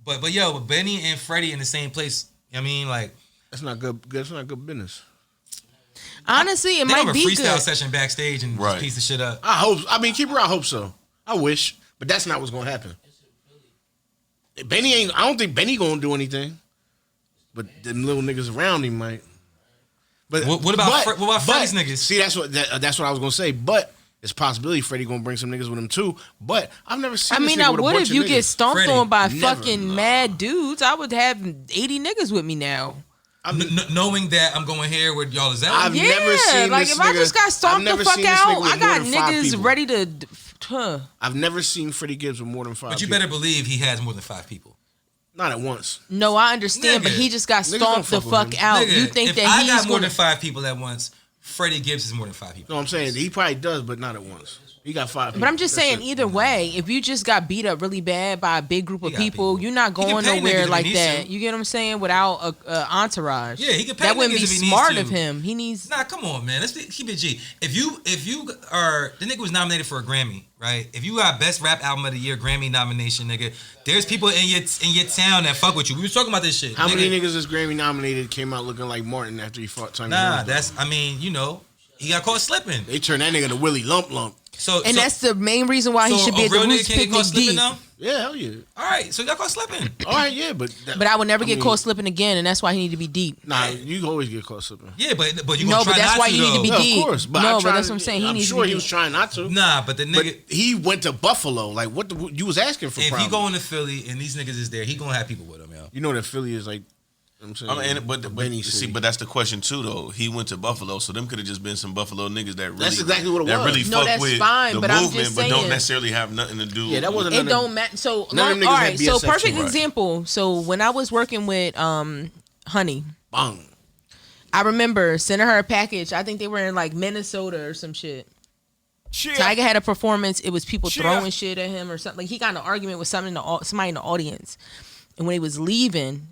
But Benny and Freddie in the same place. I mean, like That's not good. That's not good business. Honestly, it they have might a be freestyle good. session backstage and Right. just piece the shit up. I hope. I mean, keep her. I hope so. I wish, but that's not what's gonna happen. Benny ain't. I don't think Benny gonna do anything. But them little niggas around him might. But What about Freddie's niggas? See, that's what I was gonna say. But it's a possibility Freddie gonna bring some niggas with him too. But I've never seen. I mean, I would if you get stomped Freddie, on by never, fucking mad dudes. I would have 80 niggas with me now. Knowing that I'm going here with y'all is that. I've never seen like this if I nigga- just got I've stomped the never fuck seen this out, nigga with I more got than 5 niggas people. ready to. I've never seen Freddie Gibbs with more than 5. But you people. better believe he has more than 5 people. Not at once. No, I understand, but Nigga. he just got Niggas stomped the don't fuck with fuck him. out. Nigga, You think if that I he's got more gonna? than 5 people at once, Freddie Gibbs is more than 5 people. No, I'm saying he probably does, but not at once. He got 5 people. But I'm just That's saying, it. either way, if you just got beat up really bad by a big group of got people, people. you're not He can going pay niggas nowhere if he like needs that. to. You get what I'm saying? Without a entourage. Yeah, he can pay That wouldn't niggas be if he needs smart to. of him. He needs. Nah, come on, man. Let's keep it G. If you are the nigga was nominated for a Grammy, right? If you got Best Rap Album of the Year Grammy nomination, nigga, there's people in your town that fuck with you. We was talking about this shit. How nigga. many niggas is Grammy nominated came out looking like Martin after he fought Tiny Nah, Hillsborough? he got caught slipping. They turned that nigga to Willie Lump Lump. And that's the main reason why he should be at the real Roots nigga can't get Picnic caught slipping deep. now. Yeah, hell yeah. All right, so he got caught slipping. All right, yeah, but But I would never get caught slipping again, and that's why he need to be deep. Nah, you always get caught slipping. Yeah, but you No, gonna try but that's not why to, you need to be though. deep. Of course, but No, I but tried that's to- what I'm saying. He I'm needs to sure be he was deep. trying not to. Nah, but the But nigga. he went to Buffalo. Like, what? You was asking for? If problems. he going to Philly and these niggas is there, he gonna have people with him, yo. You know that Philly is like. I'm saying, But that's the question too, though. He went to Buffalo, so them could have just been some Buffalo niggas that really. That's exactly what it that was. really No, fuck that's with fine, the but I'm movement, just but don't saying. necessarily have nothing to do. Yeah, that wasn't. It don't matter. So, None of them all niggas right. had So, BS perfect section, right. example. So, when I was working with Honey, Bang. I remember sending her a package. I think they were in like Minnesota or some shit. Tiger had a performance. It was people throwing shit at him or something. Like he got in an argument with somebody in the audience, and when he was leaving,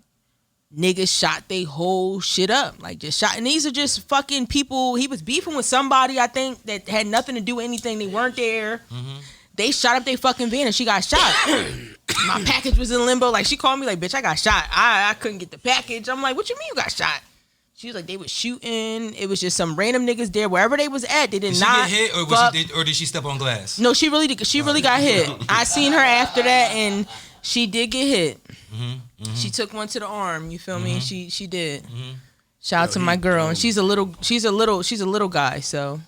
niggas shot they whole shit up. Like just shot. And these are just fucking people. He was beefing with somebody, I think, that had nothing to do with anything. They weren't there. Mm-hmm. They shot up their fucking van and she got shot. My package was in limbo. Like she called me like, bitch, I got shot. I couldn't get the package. I'm like, what you mean you got shot? She was like, they was shooting. It was just some random niggas there. Wherever they was at, they did not. Did she get hit or did she step on glass? No, she really got hit. I seen her after that, and she did get hit. Mm-hmm. She took one to the arm. You feel me? She did. Mm-hmm. Shout out to my girl, and she's a little guy. So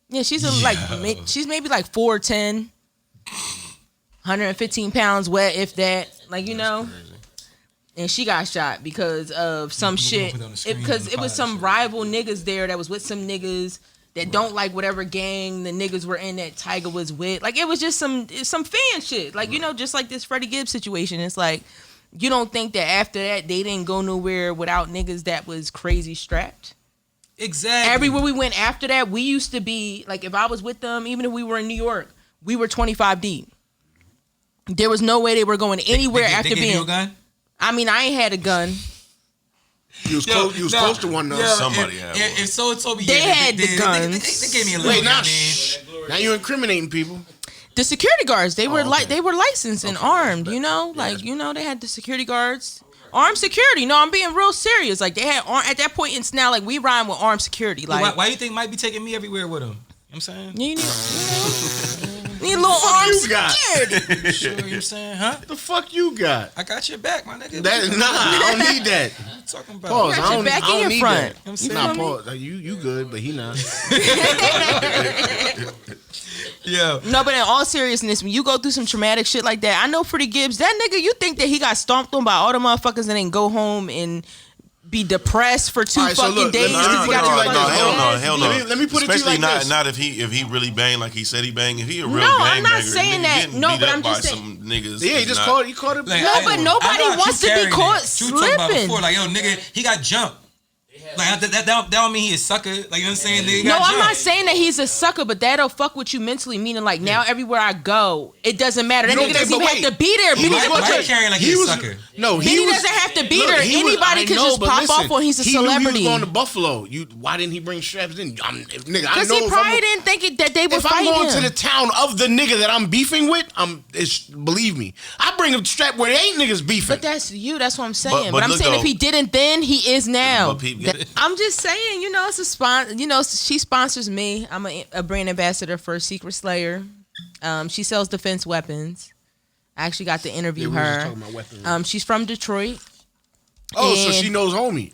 yeah, she's maybe like 4'10", 115 pounds wet, if that. Like you know. And she got shot because of some shit. Because it was some rival niggas there that was with some niggas that don't like whatever gang the niggas were in that Tiger was with. Like it was just some fan shit. Like you know, just like this Freddie Gibbs situation. It's like you don't think that after that they didn't go nowhere without niggas that was crazy strapped. Exactly. Everywhere we went after that, we used to be like if I was with them, even if we were in New York, we were 25 deep. There was no way they were going anywhere after they gave being. you a gun? I mean, I ain't had a gun. You was close to one though. Somebody had one. If so told me They had the guns. They gave me a little. Wait, now, gun. now you incriminating people. The security guards, they were okay. they were licensed and armed. You know, like you know, they had the security guards, armed security. No, I'm being real serious. Like they had at that point. It's now like we rhyme with armed security. Like Why you think Mike be taking me everywhere with him? You know what I'm saying? you need a little armed you got? security. You know what I'm saying? Huh? The fuck you got? I got your back, my nigga. I don't need that. What you talking about? Pause. got I your don't, back I don't and need your that. front. You Nah, feel me? pause. You good, but he not. Yeah. No, but in all seriousness, when you go through some traumatic shit like that, I know Freddie Gibbs, that nigga, you think that he got stomped on by all the motherfuckers and then go home and be depressed for 2 All right, so fucking look, days let me because he put it got to you his like fucking this. Hell no, ass hell beat? no. Let me put it to you Especially like this. not if he really bang like he said he bang. If he a real No, I'm gangbanger, not saying nigga that. getting No, beat but up I'm by just saying- some niggas. Yeah, he is just not- called. He called it. Like, No, but nobody I know wants to be carrying caught it. You talking about slipping. before, like, yo, nigga, he got jumped. Like that don't mean he a sucker. Like you know what I'm saying? Nigga he No, got I'm jumped. not saying that he's a sucker, but that'll fuck with you mentally. Meaning, like now, everywhere I go, it doesn't matter. That You don't nigga doesn't think- even but have to be there. He Benny was doesn't- gonna Mike carrying like he's a sucker. No, Benny doesn't have to be there. Anybody could just pop off on he's a He knew celebrity. he was going to Buffalo. Why didn't he bring straps in? Nigga, I Because know he if probably I'm, didn't think that they were if I'm fighting going him. to the town of the nigga that I'm beefing with, believe me, I bring a strap where there ain't niggas beefing. But that's you. That's what I'm saying. But, but I'm look, saying though- if he didn't then, he is now. But peep, I'm just saying, you know, it's a sponsor. You know, she sponsors me. I'm a brand ambassador for Secret Slayer. She sells defense weapons. I actually got to interview we was just her. talking about weapons. She's from Detroit. So and she knows homie.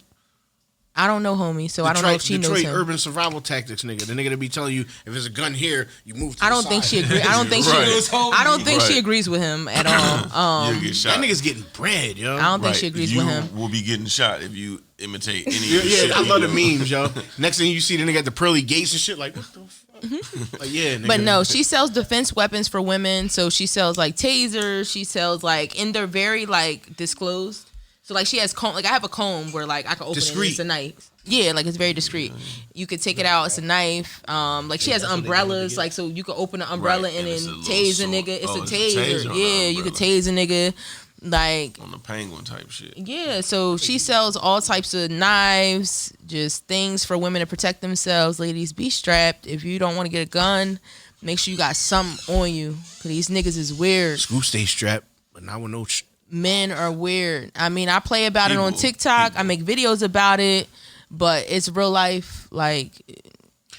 I don't know, homie, so I don't know if she knows Detroit him. urban survival tactics, nigga. The nigga that be telling you if there's a gun here, you move to I the don't side. think she agrees. I don't think I don't think she agrees with him at all. You'll get shot. That nigga's getting bread, yo. I don't think she agrees with him. You will be getting shot if you imitate any of the Yeah, shit I he love the do. memes, yo. Next thing you see, the nigga at the pearly gates and shit, like, what the fuck? Like, yeah, nigga. But no, she sells defense weapons for women. So she sells like tasers. She sells like, and they're very like disclosed. So like she has comb. Like I have a comb where like I can open it. And it's a knife. Yeah, like it's very discreet. You could take it out. It's a knife. Like she has umbrellas. Like so you could open an umbrella Right, and and then it's a tase a little nigga. It's sword. a Oh, it's a taser. taser on the Yeah, you could umbrella. tase a nigga. Like On the penguin type shit. yeah, so she sells all types of knives, just things for women to protect themselves. Ladies, be strapped. If you don't want to get a gun, make sure you got something on you. Cause these niggas is weird. Scoop stay strapped, but not with no. Men are weird. I mean, I play about it on People. TikTok. I make videos about it, but it's real life. Like,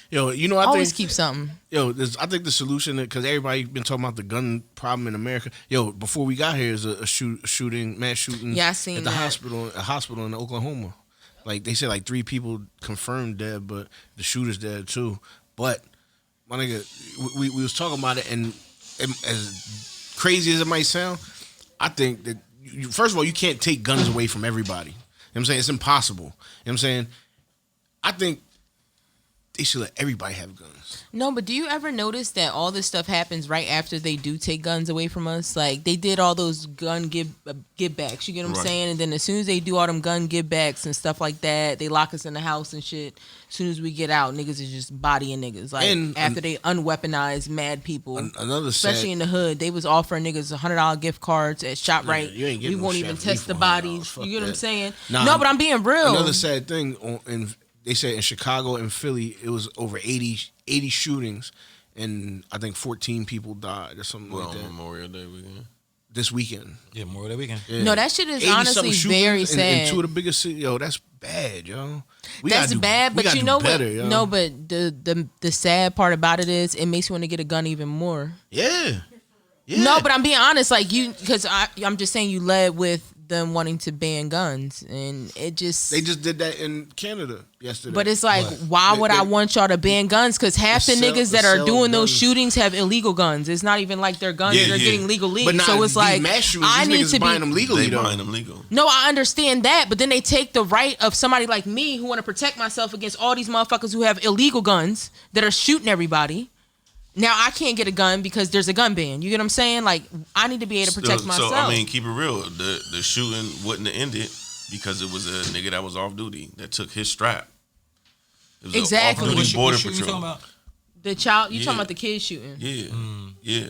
Yo, you know, I always think keep something. Yo, I think the solution, because everybody been talking about the gun problem in America. Yo, before we got here, is a shooting, mass shooting. Yeah, I seen at the that. hospital in Oklahoma. Like they said, like 3 people confirmed dead, but the shooter's dead too. But my nigga, we was talking about it, and as crazy as it might sound, I think that first of all, you can't take guns away from everybody. You know what I'm saying? It's impossible. You know what I'm saying? I think they should let everybody have guns. No, but do you ever notice that all this stuff happens right after they do take guns away from us? Like they did all those gun give backs. You get what I'm saying? And then as soon as they do all them gun give backs and stuff like that, they lock us in the house and shit. As soon as we get out, niggas is just bodying niggas. Like after they unweaponized mad people, Another especially in the hood, they was offering niggas $100 gift cards at ShopRite. you ain't We getting no won't even chef free test the for $100. bodies. Fuck You get what I'm that. saying? Nah, no, but I'm being real. Another sad thing, they said in Chicago and Philly, it was over 80 shootings, and I think 14 people died or something like On that Memorial Day weekend. this weekend. Yeah, more that weekend. Yeah. No, that shit is 80-something honestly shootings very in sad. 2 of the biggest cities. Yo, that's bad, yo. That's bad, but you know what? better, yo. No, but the sad part about it is it makes you want to get a gun even more. Yeah. Yeah. No, but I'm being honest, like you, because I'm just saying you led with them wanting to ban guns, and it just They just did that in Canada yesterday. But it's like, why would I want y'all to ban guns? Because half the niggas that are doing those shootings have illegal guns. It's not even like their guns; they're getting legally. But so it's like mass shootings, I these need niggas to buying be. them legally. They though. buying them legal. No, I understand that, but then they take the right of somebody like me who want to protect myself against all these motherfuckers who have illegal guns that are shooting everybody. Now I can't get a gun because there's a gun ban. You get what I'm saying? Like I need to be able to protect myself. So I mean, keep it real. The shooting wouldn't have ended because it was a nigga that was off duty that took his strap. It was Exactly. An off-duty What border you talking patrol. about? The child, you Yeah. talking about the kid shooting? Yeah, yeah.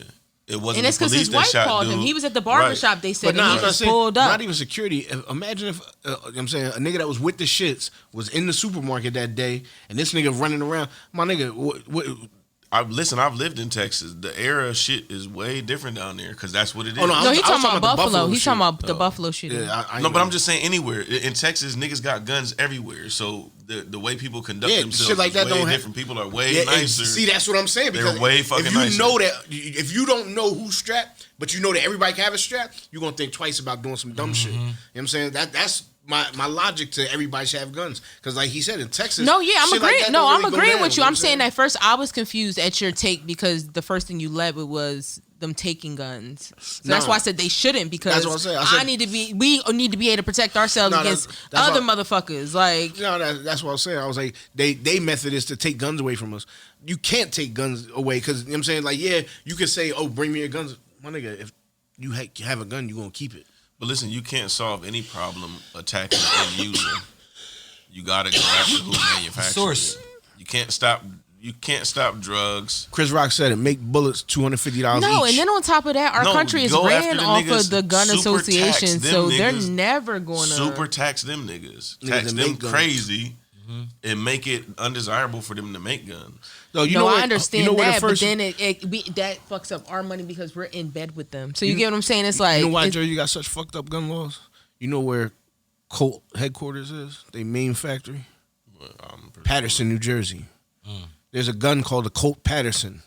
It wasn't. And it's the because police his that wife shot called him. dude. He was at the barbershop, they said, But and nah, he I'm not just saying, pulled up. not even security. Imagine if, you know what I'm saying, a nigga that was with the shits was in the supermarket that day, and this nigga running around. My nigga, what I've lived in Texas. The era of shit is way different down there because that's what it is. Oh, no, No, he's I was talking about the Buffalo. He's shit. talking about the Buffalo shooting. Yeah, I No, but know. I'm just saying anywhere in Texas, niggas got guns everywhere. So the way people conduct Yeah, themselves shit like that is way don't different. People are way Yeah, and nicer. see, that's what I'm saying. They're Because way fucking if you nicer. know that, if you don't know who's strapped, but you know that everybody can have a strap, you're gonna think twice about doing some dumb shit. You know what I'm saying? That's my logic to everybody should have guns. Because like he said in Texas, No, yeah, I'm shit like agreeing. that No, don't I'm really go agreeing down, with you. know I'm what saying that first I was confused at your take because the first thing you led with was them taking guns. So that's No. why I said they shouldn't because That's what I'm saying. I said- we need to be able to protect ourselves No, against that's other why- motherfuckers. Like No, that's what I was saying. I was like, they method is to take guns away from us. You can't take guns away because, you know what I'm saying? Like, yeah, you can say, oh, bring me your guns. My nigga, if you have a gun, you're going to keep it. But listen, you can't solve any problem attacking the end user. You gotta go after who manufactures Source. it. You can't stop drugs. Chris Rock said it, make bullets $250 no, each. and then on top of that, our No, country is go ran after the off niggas, of the gun super association, tax them so they're niggas, never going to super tax them niggas. Niggas Tax that them make guns. crazy and make it undesirable for them to make guns. No, you no, know I what? understand You know where the that, first- but then that fucks up our money because we're in bed with them. So you get what I'm saying? It's like You know why Jersey got such fucked up gun laws? You know where Colt headquarters is? Their main factory? Patterson, New Jersey. There's a gun called a Colt Patterson.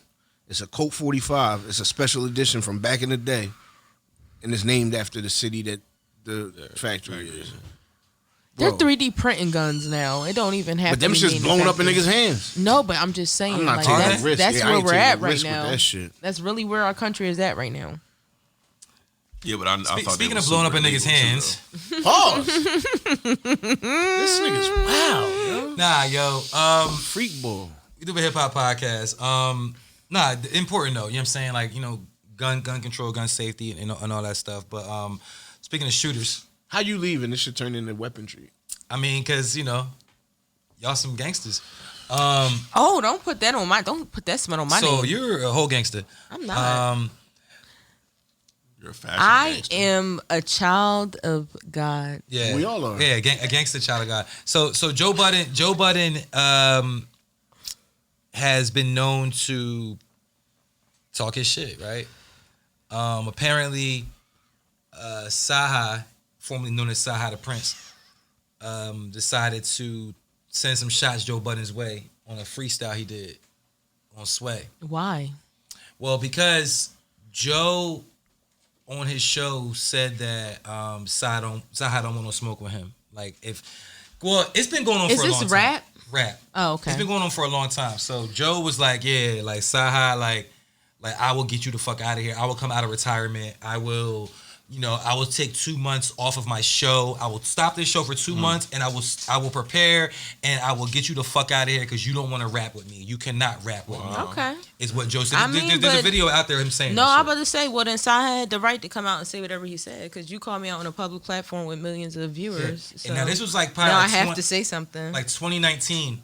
It's a Colt 45. It's a special edition from back in the day. And it's named after the city that the factory is. They're 3D printing guns now. It don't even have But to them be shit's blowing up in manufactured. niggas' hands. No, but I'm just saying, I'm not like taking that's, the risk. that's Yeah, I where ain't we're taking at the right risk with now. that shit. That's really where our country is at right now. Yeah, but I thought Speaking of blowing up in niggas' hands, Pause. This nigga's wow, yo. nah, yo, Freak ball. we do a hip hop podcast. Nah, important though. You know what I'm saying? Like, gun control, gun safety, and all that stuff. But speaking of shooters, How you leaving? This should turn into weaponry. I mean, cause y'all some gangsters. Oh, don't put that smut on my name. So you're a whole gangster. I'm not. You're a fashion I gangster. am a child of God. Yeah, We all are. Yeah, a gangster child of God. So Joe Budden has been known to talk his shit, right? Apparently, CyHi, formerly known as CyHi the Prince, decided to send some shots Joe Budden's way on a freestyle he did on Sway. Why? Well, because Joe on his show said that CyHi don't want no smoke with him. Like it's been going on Is for a long this time. rap? Rap. Oh, okay. It's been going on for a long time. So Joe was like, yeah, like CyHi, like I will get you the fuck out of here. I will come out of retirement. I will take 2 months off of my show. I will stop this show for 2 months, and I will prepare, and I will get you the fuck out of here because you don't want to rap with me. You cannot rap with me. Okay. Is what Joe said. I mean, There's a but- video out there of him saying No, that I'm shit. about to say, well, then CyHi had the right to come out and say whatever he said because you called me out on a public platform with millions of viewers. So And now this was like probably now I like have to say something. like 2019.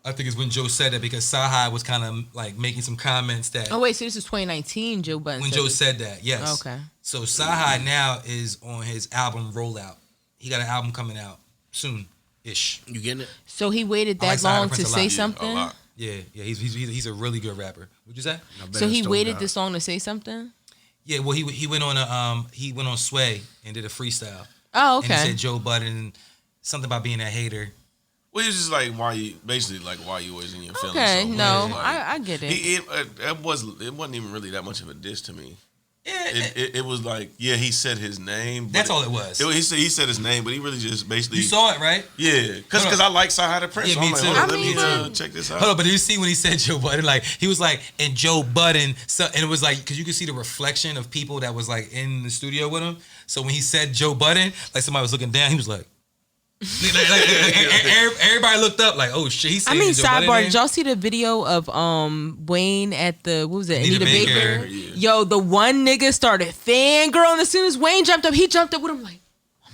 I think is when Joe said that because CyHi was kind of like making some comments that Oh wait, so this is 2019. Joe Budden. when said Joe this. said that, yes. Okay. So CyHi now is on his album rollout. He got an album coming out soon-ish. You getting it? So he waited I like that CyHi long the to Prince a say lot. something. A lot. Yeah, he's a really good rapper. What'd you say? I bet So it's he still waited God. this long to say something. Yeah, well he went on Sway and did a freestyle. Oh, And he okay. said Joe Budden something about being a hater. Well, it's just like why you always in your feelings. Okay, so no, like, I get it. it wasn't even really that much of a diss to me. Yeah, It was like, yeah, he said his name. But that's all it was. He said his name, but he really just basically. You saw it, right? Yeah, because I like CyHi the Prince. Yeah, So me I'm like, too. hold on, I let me mean, check this out. Hold on, but did you see when he said Joe Budden? Like he was like, and Joe Budden, so and it was like because you could see the reflection of people that was like in the studio with him. So when he said Joe Budden, like somebody was looking down, he was like, everybody looked up like, oh shit, he's I saying mean, Joe Budden sidebar. name? Did y'all see the video of Wayne at the what was it? Anita Anita Baker. Baker. Yeah. Yo, the one nigga started fangirling as soon as Wayne jumped up. He jumped up with him like,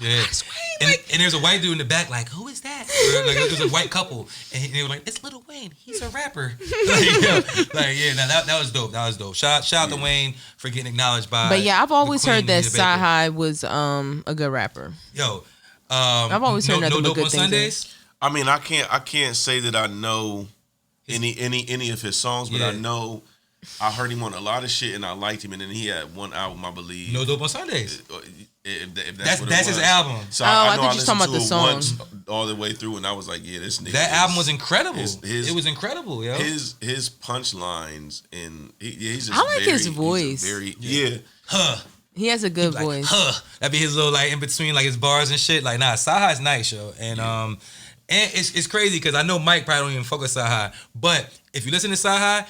Yeah. that's Wayne. And there's a white dude in the back, like, who is that? Like, there's a white couple, and they were like, it's Lil Wayne. He's a rapper. That was dope. That was dope. Shout out to Wayne for getting acknowledged by. But yeah, I've always the heard Queen, that Anita Baker. CyHi was a good rapper. Yo, I've always heard nothing no but dope good on things. Sundays. I mean, I can't say that I know any of his songs, but Yeah. I know I heard him on a lot of shit, and I liked him. And then he had one album, I believe. No dope on Sundays. If That's what it his was. album. So Oh, I I know thought I you were talking listened about to the it song. once all the way through, and I was like, yeah, this nigga. That album was incredible. his- It was incredible, yo. His punchlines and he's just I like his he's a voice. very He has a good Like, voice. that'd be his little like in between like his bars and shit. Like nah, CyHi's nice, yo. And it's crazy because I know Mike probably don't even fuck with CyHi, but if you listen to CyHi,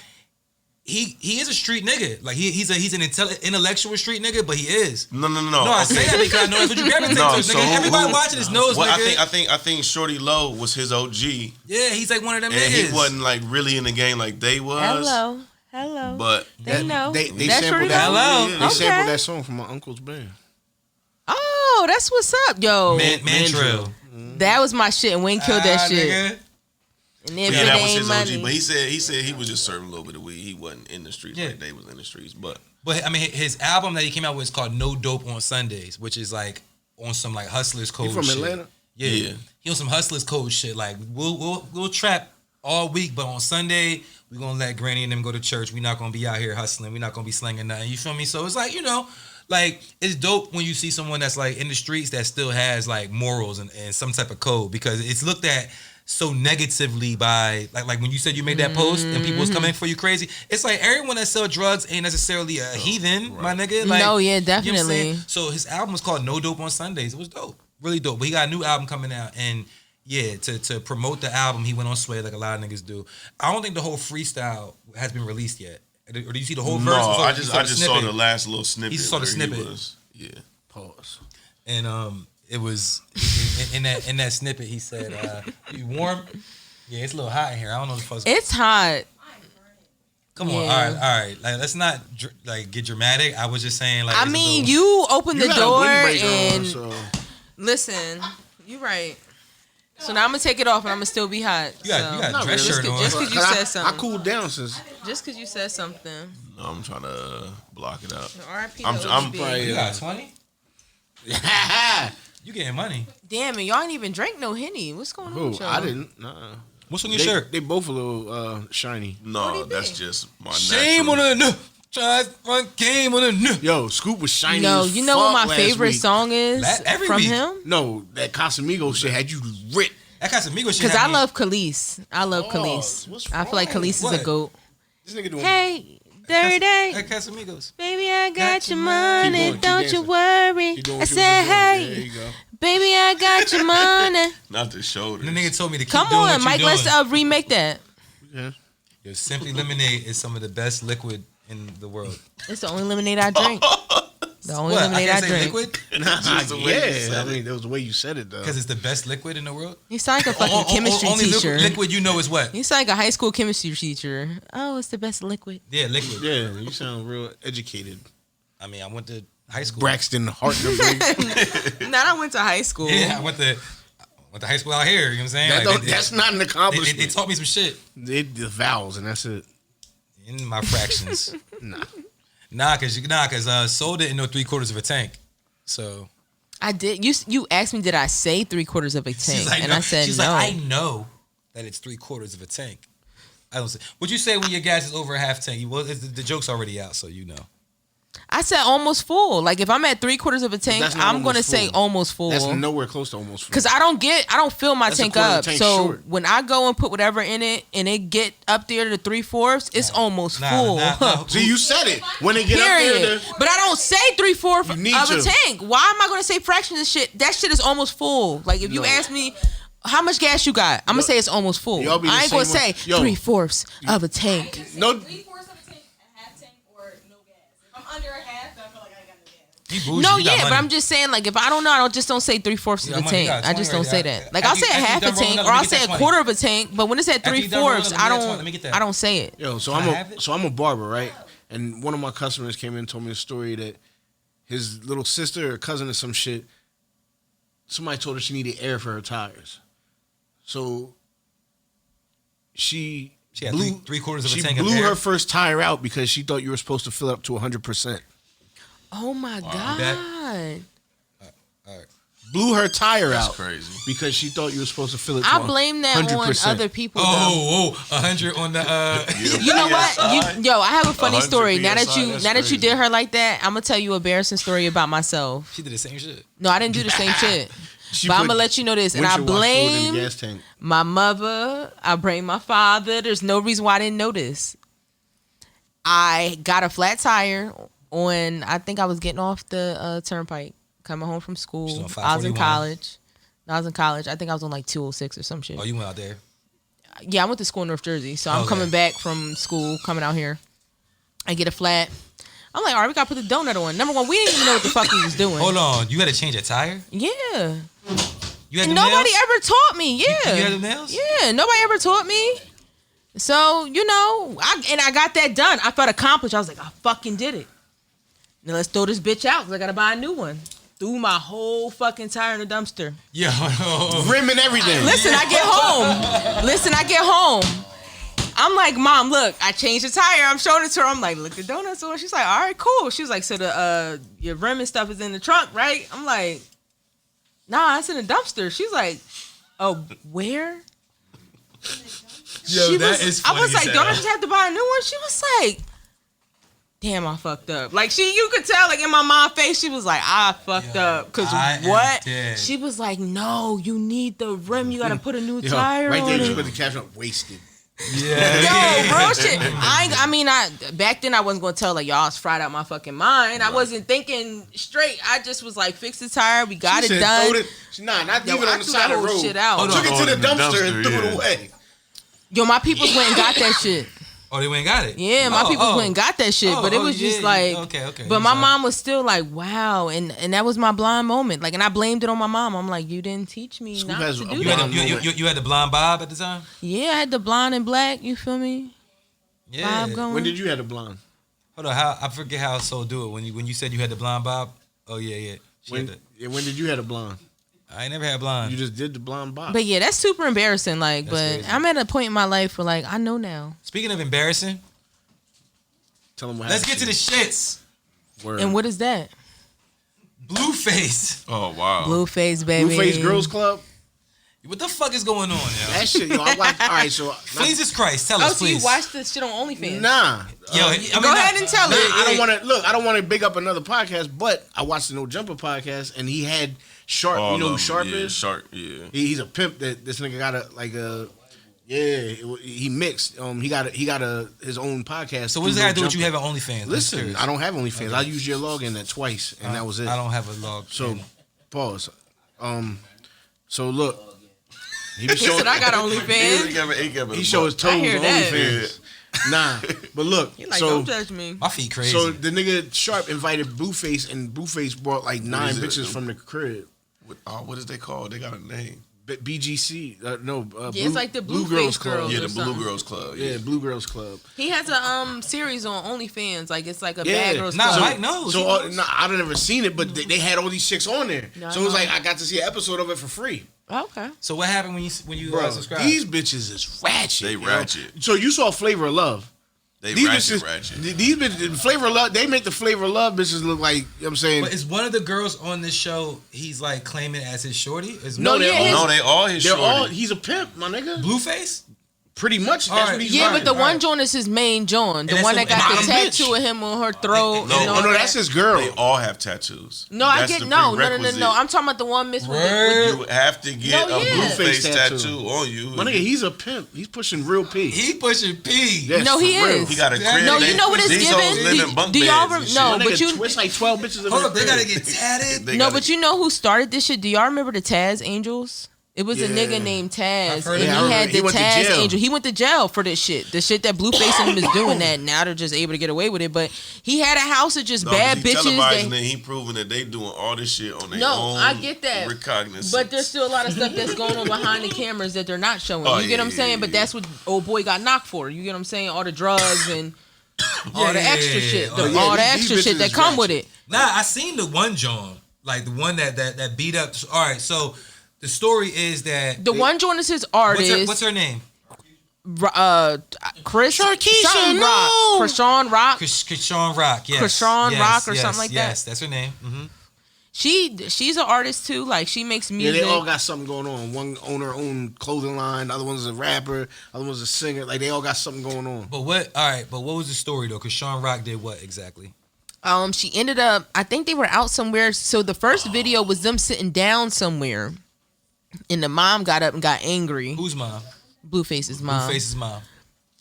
he is a street nigga. Like he's an intellectual street nigga, but he is. No. No, I say that because I know that's what you gravitate No, to. so Nigga. Everybody who- watching this knows, Well, nigga. I think Shorty Low was his OG, Yeah, he's like one of them and niggas. he wasn't like really in the game like they was. Hello. But They know. They That's sampled Shorty that. Low? Hello. They Okay. sampled that song from my uncle's band. Oh, that's what's up, yo. Mantrill. That was my shit, and Wayne killed that shit. Nigga. And if yeah, it that was ain't his money, OG. But he said he was just serving a little bit of weed. He wasn't in the streets Yeah. like they was in the streets. But But I mean, his album that he came out with is called No Dope on Sundays, which is like on some like Hustlers Code. You from shit. Atlanta? Yeah. He on some Hustlers Code shit. Like we'll trap all week, but on Sunday we gonna let Granny and them go to church. We not gonna be out here hustling. We not gonna be slinging nothing. You feel me? So it's like like it's dope when you see someone that's like in the streets that still has like morals and some type of code because it's looked at so negatively by like when you said you made that post and people was coming for you crazy. It's like everyone that sell drugs ain't necessarily a heathen, my nigga. Like, No, yeah, you know what I'm definitely. saying? So his album was called No Dope on Sundays. It was dope. really dope. But he got a new album coming out, and yeah, to promote the album, he went on Sway like a lot of niggas do. I don't think the whole freestyle has been released yet. Or do you see the whole verse? No, I just saw the last little snippet. He saw the snippet. Pause. And it was in that snippet. He said, "You warm? Yeah, it's a little hot in here. I don't know the fuck. It's hot. Come on, all right. Like, let's not get dramatic. I was just saying, like, I mean, you opened the door and so. listen. You right. So now I'm gonna take it off and I'm gonna still be hot. You got a dress shirt on. Just because you said something. I cooled down since. Just because you said something. No, I'm trying to block it out. R.I.P. I'm ODB. You got 20? You getting money? Damn it, y'all ain't even drank no Henny. What's going on with y'all? I didn't. Nuh-uh. What's on your shirt? They both a little shiny. No, that's just my Shame natural. on the try run game on the Yo, Scoop was shiny. No, as you know fuck what my last favorite week. song is Every from week. him? No, that Casamigos shit had you ripped. That Casamigos shit. Because I love Khalees. I love Khalees. what's I feel like wrong? Khalees is What? a goat. This nigga doing. Hey, dirty. That Casamigos. Baby, I got your Keep money. going, keep Don't you dancing. worry. Keep doing I what you said, was doing. There hey, you go. baby, I got your money. Not the shoulders. And the nigga told me to keep Come doing what on, you Mike. doing. Let's remake that. Yeah. Yo, Simply Lemonade is some of the best liquid in the world. It's the only lemonade I drink. The only What? I lemonade can't I say drink. liquid Just the way you Yeah, said I mean, that was the way you said it though. because it's the best liquid in the world. You sound like a fucking chemistry only teacher. liquid you know is what? You sound like a high school chemistry teacher. Oh, it's the best liquid. Yeah, liquid. Yeah, you sound real educated. I mean, I went to high school. Braxton Hartnell. Not I went to high school. Yeah, I went to high school out here. You know what I'm saying? That Like, don't- that's not an they accomplishment. taught me some shit They the vowels and that's it. in my fractions. Nah. Cause Soul didn't know 3/4 of a tank. So I did. You asked me, did I say 3/4 of a tank? she's like, and no. I said she's no. like, I know that it's 3/4 of a tank. I don't say. What'd you say when your gas is over a half tank? Well, the joke's already out, so you know. I said almost full. Like if I'm at 3/4 of a tank, that's not I'm gonna almost say full. almost full. That's nowhere close to almost full. Cause I don't fill my That's a tank quarter of up. the tank So short. when I go and put whatever in it and it get up there to 3/4, it's almost full. Nah. See, you said it. When they get up Period. there, But I don't say 3/4 You need of a to. tank. Why am I gonna say fractions of shit? That shit is almost full. Like if you No. ask me how much gas you got, I'm gonna say it's almost full. y'all be the I ain't gonna same way. say Yo. 3/4 of a tank. no, 3/4 of a tank, a half tank, or no gas. If I'm under a half, then I feel like I got no gas. You bougie, No, you got yeah, but money. I'm just saying, like, if I don't know, I just don't say 3/4 You of got the money, you tank. got I just 20 don't say right that. there. Like, I'll After say a you half a done rolling tank, up, or let I'll me say get a that quarter of a tank. But when it's at After you done rolling 3/4, up, I let me get that 20. Let me get don't. that. I don't say it. yo. So Can I have it? I'm a barber, right? And one of my customers came in and told me a story that his little sister or cousin or some shit. Somebody told her she needed air for her tires, so she had blew 3/4 of a she tank of blew air? her first tire out because she thought you were supposed to fill it up to 100%. Oh my god! Blew her tire out crazy. because she thought you were supposed to fill it to I blame that 100%. on other people. though. Oh, 100 on the. You know what? Yo, I have a funny 100 story. Now that PSI, you that's now that you crazy. did her like that, I'm gonna tell you an embarrassing story about myself. She did the same shit. No, I didn't do the same shit. She But I'm put gonna let you know this, and I windshield wash fluid in blame the gas tank. my mother. I blame my father. There's no reason why I didn't know this. I got a flat tire on. I think I was getting off the turnpike, coming home from She's school. on I was in 541. college. I was in college. I think I was on like 206 or some shit. Oh, you went out there. Yeah, I went to school in North Jersey, so I'm Okay. coming back from school, coming out here. I get a flat. I'm like, all right, we gotta put the donut on. Number one, we didn't even know what the fuck we was doing. Hold on, you had to change a tire. Yeah. You had And them nobody nails? ever taught me. Yeah. You had them nails? Yeah, nobody ever taught me. So, you know, I got that done. I felt accomplished. I was like, I fucking did it. Now let's throw this bitch out because I gotta buy a new one. Threw my whole fucking tire in the dumpster. Yeah. Rim and everything. Listen, I get home. I'm like, Mom, look, I changed the tire. I'm showing it to her. I'm like, look, the donut's on. She's like, all right, cool. She was like, so the your rim and stuff is in the trunk, right? I'm like, nah, it's in the dumpster. She's like, oh, where? Yo, that is funny I was as like, hell. don't I just have to buy a new one? She was like, damn, I fucked up. Like you could tell, like in my mom's face, she was like, I fucked up. Cause I am what? dead. She was like, no, you need the rim. You gotta put a new Yo, tire right on there, it. she put the caption up, wasted. Yeah. Yo, real shit. I back then I wasn't gonna tell like y'all I was fried out my fucking mind. I wasn't thinking straight. I just was like, fix the tire. We got it done. Not Yo, even I on the threw side that of the whole road. shit out. Took it to the dumpster and threw it away. Yo, my peoples went and got that shit. Oh, they went and got it? Yeah, my people went and got that shit. But it was just like, okay. But my mom was still like, wow. And that was my blind moment. Like, and I blamed it on my mom. I'm like, you didn't teach me not to do that. You had the blonde bob at the time? Yeah, I had the blonde and black. You feel me? Yeah. Bob going. When did you have the blonde? Hold on, I forget how Soul do it. When you said you had the blonde bob? Oh, yeah. When did you have the blonde? I ain't never had blonde. You just did the blonde bob. But yeah, that's super embarrassing. Like, That's crazy. I'm at a point in my life where like I know now. Speaking of embarrassing, Tell them what let's happened. get to the shits. Word. And what is that? Blueface. Oh wow. Blueface, baby. Blueface Girls Club. What the fuck is going on, yo? That shit, yo. I watched. All right, so Jesus Christ, tell Oh, us, so please. you watched this shit on OnlyFans? nah. Yo, Go ahead and tell it. I don't want to look. I don't want to big up another podcast, but I watched the No Jumper podcast, and he had Sharp. All you know who of them, Sharp yeah, is? Sharp, yeah. He's a pimp. That this nigga got he mixed. He got his own podcast. So what does that have to do with you having OnlyFans? Listen, I don't have OnlyFans. I used your login that twice, and that was it. I don't have a log. So, pause. So look, he He said I got OnlyFans. He show his toes I on hear that. OnlyFans. Nah, but look, He like, so don't judge me. My feet crazy. so the nigga Sharp invited Blueface, and Blueface brought like 9 is it? bitches from the crib. What is they called? They got a name. BGC, Yeah, it's like the Blueface Girls. Yeah, or the Blue something. Girls Club. Yeah, Blue Girls Club. He has a series on OnlyFans. Like it's like a Yeah. Bad Girls Nah, Club. Mike knows. So I don't ever seen it, but they had all these chicks on there. No, So it was I know. like I got to see an episode of it for free. Okay. So what happened when you Bro, subscribed? these bitches is ratchet. They yo. ratchet. So you saw Flavor of Love. They These ratchet. bitches, these bitches, Flavor of Love, they make the Flavor of Love bitches look like, you know what I'm saying? But is one of the girls on this show? He's like claiming as his shorty. Is No, they're all- No, they all his They're shorty. all, he's a pimp, my nigga. Blueface. Pretty much, that's All right. what he's Yeah, riding. but the one right. joint is his main joint. The And one that's that got the the bottom tattoo bitch. of him on her throat. No, and all Oh, no, that. that's his girl. They all have tattoos. No, I That's get the no. prerequisite. I'm talking about the one Miss with Word. You have to get No, a yeah. Blueface Blueface tattoo. tattoo on you. My nigga, he's a pimp. He's pushing real P. He pushing P. Yes, No, he for real. is. He got a crib. No, you know what it's These giving? hoes live in bunk Do y'all beds and shit. no, My but nigga you twist like 12 bitches in Hold her up, they gotta crib. get tatted. They no, gotta- but you know who started this shit? Do y'all remember the Taz Angels? It was a Yeah. nigga named Taz, I've heard and of it. I he remember. had He the went to Taz jail. Angel. He went to jail for this shit. The shit that Blueface and him is doing that. Now they're just able to get away with it. But he had a house of just No, bad but he bitches. televising That, it, he proving that they doing all this shit on their No, own. I get that. Recognizance. but there's still a lot of stuff that's going on behind the cameras that they're not showing. Oh, You get yeah, what I'm saying? yeah, But yeah. that's what old boy got knocked for. You get what I'm saying? All the drugs and all the Yeah, extra shit. oh, yeah. All the These extra bitches shit that is come with ratchet. it. Nah, I seen the one John, like the one that beat up. All right, so the story is that The one joint is his artist. What's her name? Chris Sharkeisha, something no. Rock. Krishan Rock. Krishan Rock. Yes. Krishan yes, Rock or yes, something like that. Yes, that's her name. Mm-hmm. She's an artist too. Like she makes Yeah, music. they all got something going on. One own her own clothing line. The other one's a rapper. Other one's a singer. Like they all got something going on. But what? All right, but what was the story though? Krishan Rock did what exactly? She ended up. I think they were out somewhere. So the first video was them sitting down somewhere, and the mom got up and got angry. Whose mom? Blueface's mom. Blueface's mom.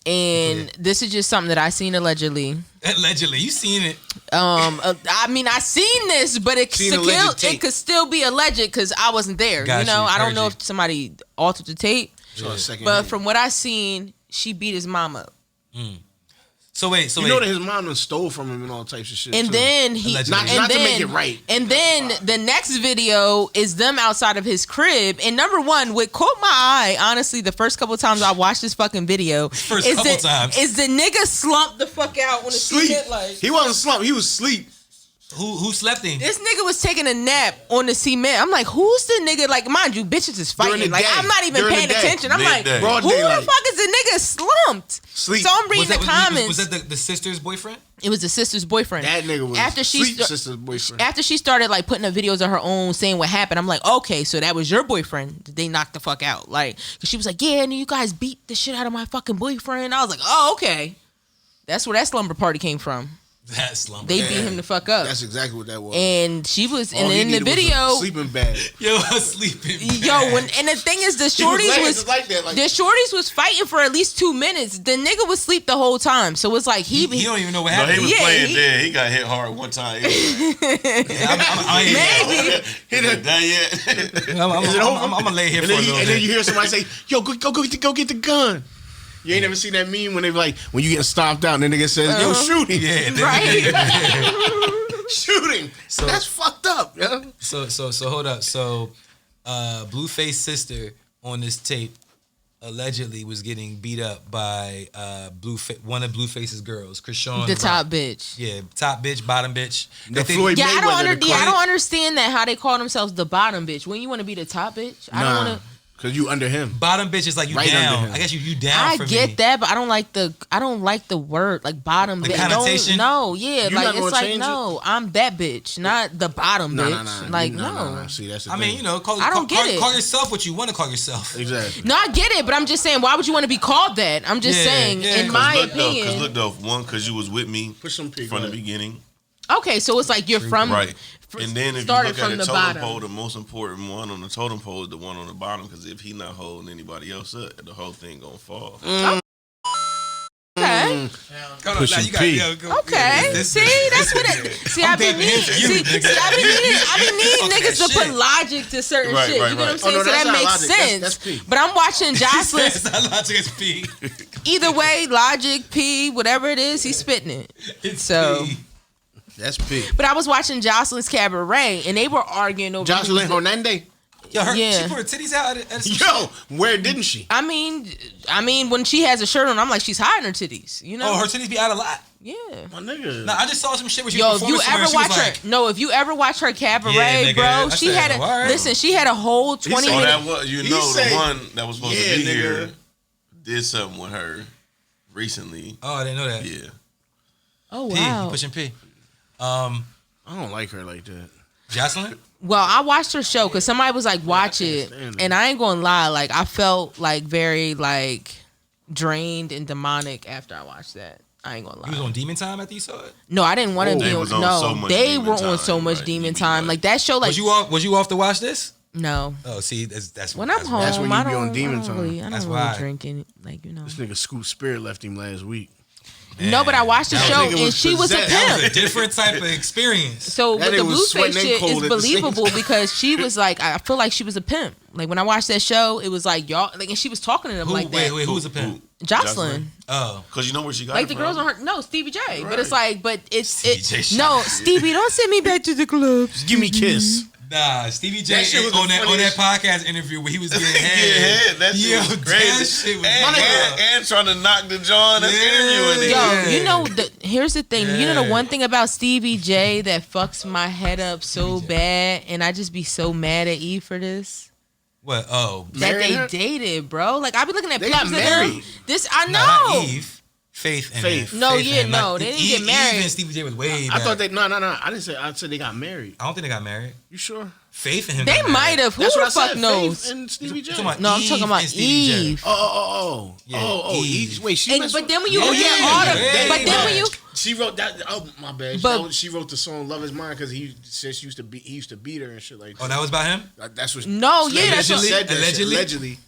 And this is just something that I seen allegedly. Allegedly, you seen it? I mean, I seen this, but Seen alleged tape. it could still be alleged because I wasn't there. Got you know, you, I don't heard know you. if somebody altered the tape, So a second. but from what I seen, she beat his mom up. So wait. you know that his mom done stole from him and all types of shit. And too. then he, Allegedly. and Not to then, make it right. And then the next video is them outside of his crib. And number one, what caught my eye, honestly, the first couple times I watched this fucking video, First is couple that, times. is the nigga slumped the fuck out on the sleep. cement like. He wasn't slumped. He was asleep. Who slept in? This nigga was taking a nap on the cement. I'm like, who's the nigga? Like, mind you, bitches is During fighting. the Like, day. I'm not even During paying the day. attention. I'm like, Midday. Broad who daylight. the fuck is the nigga slumped? Sleep. So I'm reading the comments. Was that the sister's boyfriend? It was the sister's boyfriend. That nigga was After she sleep sta- sister's boyfriend. After she started like putting up videos of her own saying what happened, I'm like, okay, so that was your boyfriend. They knocked the fuck out. Like, cause she was like, yeah, and you guys beat the shit out of my fucking boyfriend. I was like, oh, okay. That's where that slumber party came from. That slumber. They beat him the fuck up. That's exactly what that was. And she was, All and he in the needed was a video, sleeping bag. Yo, I sleeping. and the thing is, the shorties was like that. Like, the shorties was fighting for at least 2 minutes. The nigga was asleep the whole time, so it's like He don't even know what happened. he was Yeah, playing dead. He got hit hard one time. maybe. He done yet. I'm gonna lay here for a little and then bit. you hear somebody say, "Yo, go get the gun." You ain't never seen that meme when they like when you get stomped out and the nigga says, "Yo, shoot him." Yeah, Right. Shoot him. So- That's fucked up. Yeah. So hold up. So Blueface sister on this tape allegedly was getting beat up by one of Blueface's girls, Krishan. The top bitch. Yeah, top bitch, bottom bitch. The Floyd Yeah, Mayweather, I don't understand that how they call themselves the bottom bitch. When you want to be the top bitch, I don't want to. Cause you under him. Bottom bitch is like you Right under down. him. I guess you down. I for get me. that, but I don't like the word like bottom The bitch. connotation? No, yeah, You like not it's gonna like change no, I'm that bitch, not the bottom bitch. Nah. Like no. See, that's the I thing. mean, you know, I don't get it. call yourself what you want to call yourself. Exactly. No, I get it, but I'm just saying, why would you want to be called that? I'm just Yeah, saying, yeah. in my Because opinion. look though, one, because you was with me Push some pig. from the beginning. Okay, so it's like you're from Right. And then if you started look at from the the totem bottom. pole, the most important one on the totem pole is the one on the bottom, because if he not holding anybody else up, the whole thing gonna fall. Okay. Hold Push on, some you got- P. yo, go- Okay. this- See, that's what it. See, I be dapping needing. him for you, See, nigga. I be needing Fuck niggas that to put shit. logic to certain Right, shit. You right, know what I'm right. saying? Oh, no, So that's that not makes logic. That's- sense. that's P. But I'm watching Jocelyn. That's not logic, it's P. Either way, logic, P, whatever it is, he's spitting it. It's So- P. That's P. But I was watching Jocelyn's Cabaret, and they were arguing over. Jocelyn who's the- Hernandez. Yo, Yeah. she put her titties out at some Yo, where didn't she? I mean, when she has a shirt on, I'm like, she's hiding her titties. You know? Oh, her titties be out a lot. Yeah. My nigga. Nah, I just saw some shit where she Yo, was if you performing ever somewhere, watch she was her, like, no, if you ever watch her Cabaret, Yeah, nigga, bro, I she said, had a alright. listen. She had a whole 20 So minute. that was, you He know, said- the one that was supposed Yeah, to be nigga. here did something with her recently. oh, I didn't know that. Yeah. Oh P, wow. pushing P. I don't like her like that. Jocelyn? Well, I watched her show because somebody was like, watch it, stand it. and I ain't gonna lie, like I felt like very like drained and demonic after I watched that. I ain't gonna You was lie. on Demon Time after you saw it? No, I didn't want to They be was on. on No, so much they Demon were on so Time, much right? demon You be time. like- Like that show, like Was you off to watch this? no. Oh, see, that's When I'm that's home, That's when you I be don't. on demon I don't time. really, I That's don't really why. drink any, like you know. This nigga Scoop Spirit left him last week. No, but I watched the That show nigga and was she was a possessed. That was pimp. a different type of experience. So That with the nigga was Blueface sweating and shit, cold it's at the same believable time. because she was like, I feel like she was a pimp. Like when I watched that show, it was like y'all, like, and she was talking to them like that. Wait, who was a pimp? Jocelyn. Oh. Because you know where she got Like it the from? girls on her, no, Stevie J. But Right. it's like, but it's Stevie J shot. no, Stevie, don't send me back to the clubs. Just give me a kiss. Nah, Stevie J That shit was on the that funniest- podcast interview where he was getting Yeah, head. that shit Yo, was that crazy. shit was and, wild. and trying to knock the John that's Yeah. interviewing him. Yo, Yeah. you know, here's the thing. You know the Yeah. one thing about Stevie J that fucks my head up so bad, and I just be so mad at E for this. What? Oh, That Marrying they her? dated, bro. Like I be looking at They got pictures of them. married. This I know. not Eve. Faith and Faith. him. No, Faith yeah, and no, like, they didn't Eve- get married. Eve and Stevie J was way I back. thought they no. I didn't say. I said they got married. I don't think they got married. You sure? Faith and him. They got married. might have. Who That's the what I fuck said. knows? Faith and Stevie J. Talking about No, I'm Eve talking about and Stevie J. Eve. Oh. Yeah, Eve. Eve. Wait, she. And, messed but with- then when you Yeah, look at all the, yeah, but then when you, She wrote that. Oh my bad. But- She wrote the song "Love Is Mine" because he said he used to beat her and shit like that. Oh, that was about him? That's what. No, yeah, that's she what- said. That shit. Allegedly? Allegedly.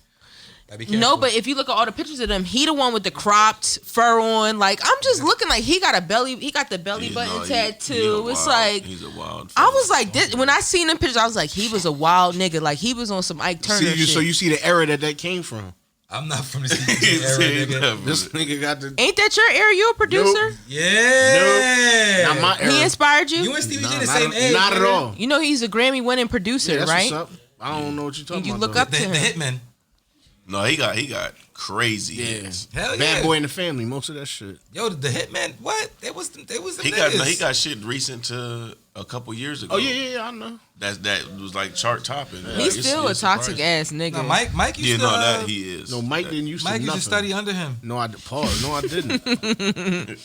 Gotta be careful. no, but if you look at all the pictures of them, he the one with the cropped fur on. Like I'm just looking like he got a belly. He got the belly button tattoo. It's like he's a wild. I was like, this, when I seen them pictures, I was like, he was a wild nigga. Like he was on some Ike Turner See, shit. so you see the era that came from. I'm not from the Stevie J era, nigga. This nigga got the. Ain't that your era? You a producer? Yeah. Not my era. He inspired you. You and Stevie J the not, same age. not at nigga. all. You know he's a Grammy winning producer, Yeah, that's right? what's up. I don't know what you're talking You about. look though. up The to him. Hitman. No, he got crazy Yeah. hits. Hell Bad yeah. Boy in the Family. Most of that shit. Yo, the Hitman. What? They was the He niggas. got shit recent to a couple years ago. Oh yeah, I know. That was like chart topping. He's still a toxic ass nigga. No, Mike used Yeah, to. no, that he is. No, Mike didn't used to. Mike used to nothing. study under him. No, I pause. No, I didn't.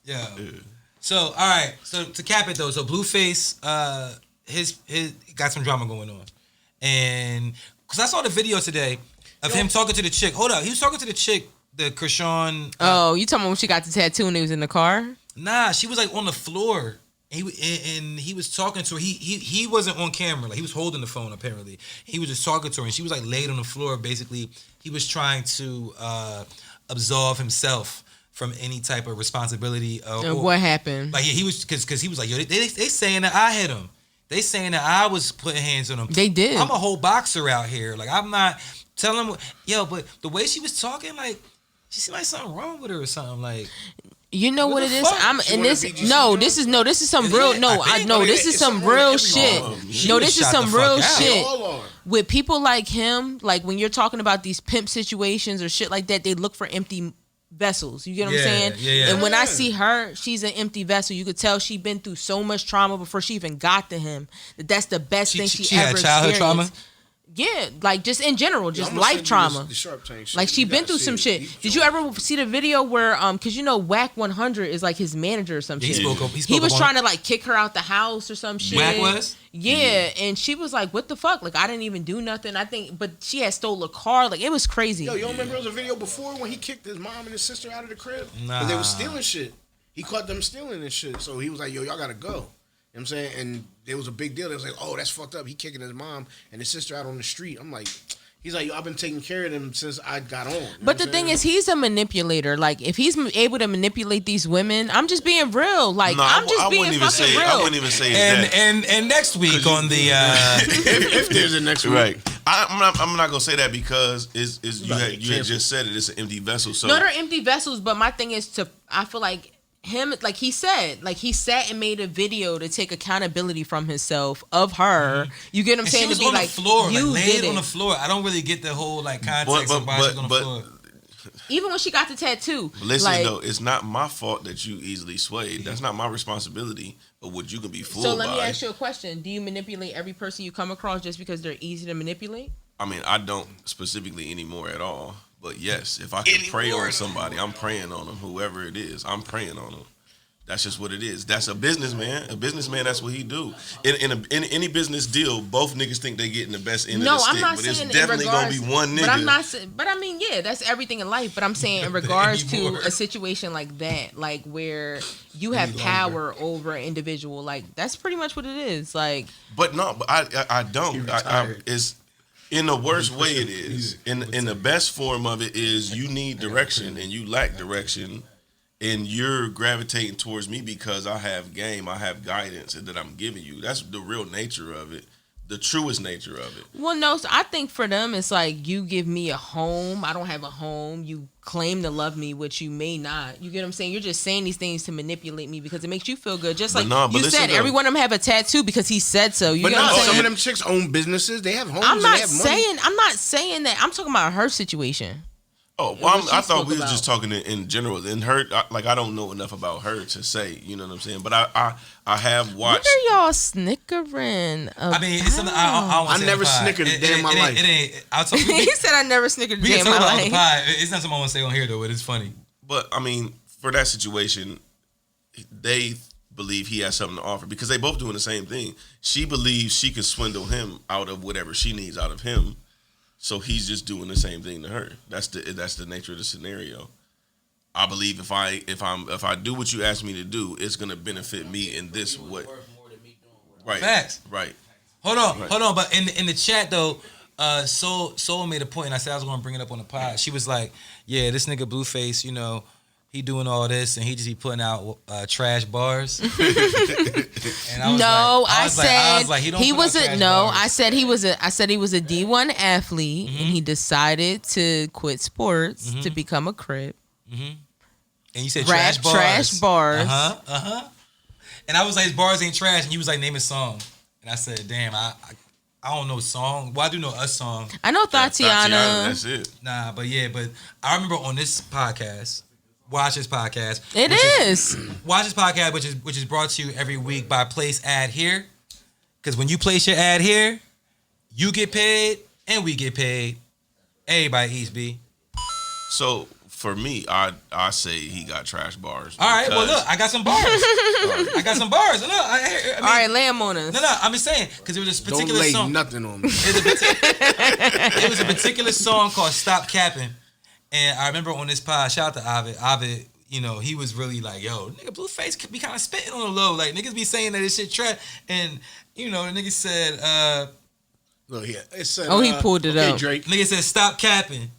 Yeah. So all right. So to cap it though, so Blueface, his got some drama going on, and because I saw the video today of him talking to the chick. Hold up, he was talking to the chick the Krishan. Oh, you talking about when she got the tattoo and it was in the car? Nah, she was like on the floor. And he was talking to her. He wasn't on camera. Like he was holding the phone apparently. He was just talking to her, and she was like laid on the floor. Basically, he was trying to absolve himself from any type of responsibility. And what happened? Like he was because he was like, yo, they saying that I hit him. They saying that I was putting hands on him. They did. I'm a whole boxer out here. Like I'm not telling him. Yo, but the way she was talking, like she seemed like something wrong with her or something. Like. You know what it is? This is some real shit. No, this is some real shit. With people like him, like when you're talking about these pimp situations or shit like that, they look for empty vessels. You get what I'm saying? Yeah. And when I see her, she's an empty vessel. You could tell she's been through so much trauma before she even got to him. That's the best thing she ever had childhood experienced. trauma? Yeah, like just in general, just life trauma. Like she been through some shit. Did you ever see the video where because you know Whack 100 is like his manager or some shit. He was trying to like kick her out the house or some shit. Whack was? Yeah, and she was like, "What the fuck? Like I didn't even do nothing." I think, but she had stole a car. Like it was crazy. Yo, you don't remember there was a video before when he kicked his mom and his sister out of the crib? Nah. They was stealing shit. He caught them stealing and shit. So he was like, "Yo, y'all gotta go." You know what I'm saying? And it was a big deal. It was like, oh, that's fucked up. He kicking his mom and his sister out on the street. I'm like, he's like, yo, I've been taking care of them since I got on. But the thing is, he's a manipulator. Like, if he's able to manipulate these women, I'm just being real. Like, I'm just being fucking real. I wouldn't even say that. And next week on the if there's a next week, right? I'm not gonna say that because you had just said it. It's an empty vessel. So no, they're empty vessels. But my thing is I feel like. Him, like he sat and made a video to take accountability from himself of her. You get what I'm saying? She was to be on like, the floor, you like, did laid on the it. floor. I don't really get the whole like context of why she's on the floor. Even when she got the tattoo. Listen, like, though, it's not my fault that you easily swayed. That's not my responsibility of what you can be fooled by. So let me ask you a question. Do you manipulate every person you come across just because they're easy to manipulate? I mean, I don't specifically anymore at all. But yes, if I can pray on somebody, I'm praying on them. Whoever it is, I'm praying on them. That's just what it is. That's a businessman. A businessman, that's what he do. In any business deal, both niggas think they getting the best end of the stick. I'm not but saying it's definitely gonna be one nigga. But I'm not. But I mean, yeah, that's everything in life. But I'm saying in regards to a situation like that, like where you have power over an individual, like that's pretty much what it is. Like, but no, but I don't. It's in the worst way it is. In the best form of it is you need direction and you lack direction. And you're gravitating towards me because I have game, I have guidance, and that I'm giving you. That's the real nature of it, the truest nature of it. Well, no, so I think for them, it's like you give me a home. I don't have a home. You claim to love me, which you may not. You get what I'm saying? You're just saying these things to manipulate me because it makes you feel good. Just like you said, every one of them have a tattoo because he said so. You know what I'm saying? Some of them chicks own businesses. They have homes. I'm not and they have saying. money. I'm not saying that. I'm talking about her situation. Oh, well, I thought we were just talking in general. In her, I don't know enough about her to say, you know what I'm saying. But I have watched. What are y'all snickering about? I mean, it's something I never snickered a day in my life. It ain't. I'll talk, he said I never snickered a we day can in talk my about life. the pie. It's not something I want to say on here though, but it's funny. But I mean, for that situation, they believe he has something to offer because they both doing the same thing. She believes she can swindle him out of whatever she needs out of him. So he's just doing the same thing to her. That's the nature of the scenario. I believe if I do what you ask me to do, it's gonna benefit me in this way. Right. Facts. Right. Hold on. But in the chat though, Soul made a point, and I said I was gonna bring it up on the pod. She was like, "Yeah, this nigga Blueface, you know, he doing all this, and he just be putting out trash bars." And I said he was a D1 athlete, and he decided to quit sports to become a Crip. And you said trash bars. And I was like, his bars ain't trash, and he was like, name a song. And I said, damn, I don't know song. Well, I do know a song. I know Tatiana. That's it. Nah, but I remember on this podcast. Watch this podcast. Watch this podcast, which is brought to you every week by Place Ad Here. Because when you place your ad here, you get paid and we get paid. Everybody eats, B. So for me, I say he got trash bars. All right, well look, I got some bars. I got some bars. Look, I mean, all right, lay them on us. No, I'm just saying because it was this particular song. Don't lay nothing on me. It was a particular song called "Stop Capping." And I remember on this pod, shout out to Ovid. Ovid, you know, he was really like, yo, nigga, Blueface could be kind of spitting on the low. Like, niggas be saying that this shit trash. And, you know, the nigga said, Look, yeah. It said, he pulled it okay, out. Drake. nigga said, stop capping.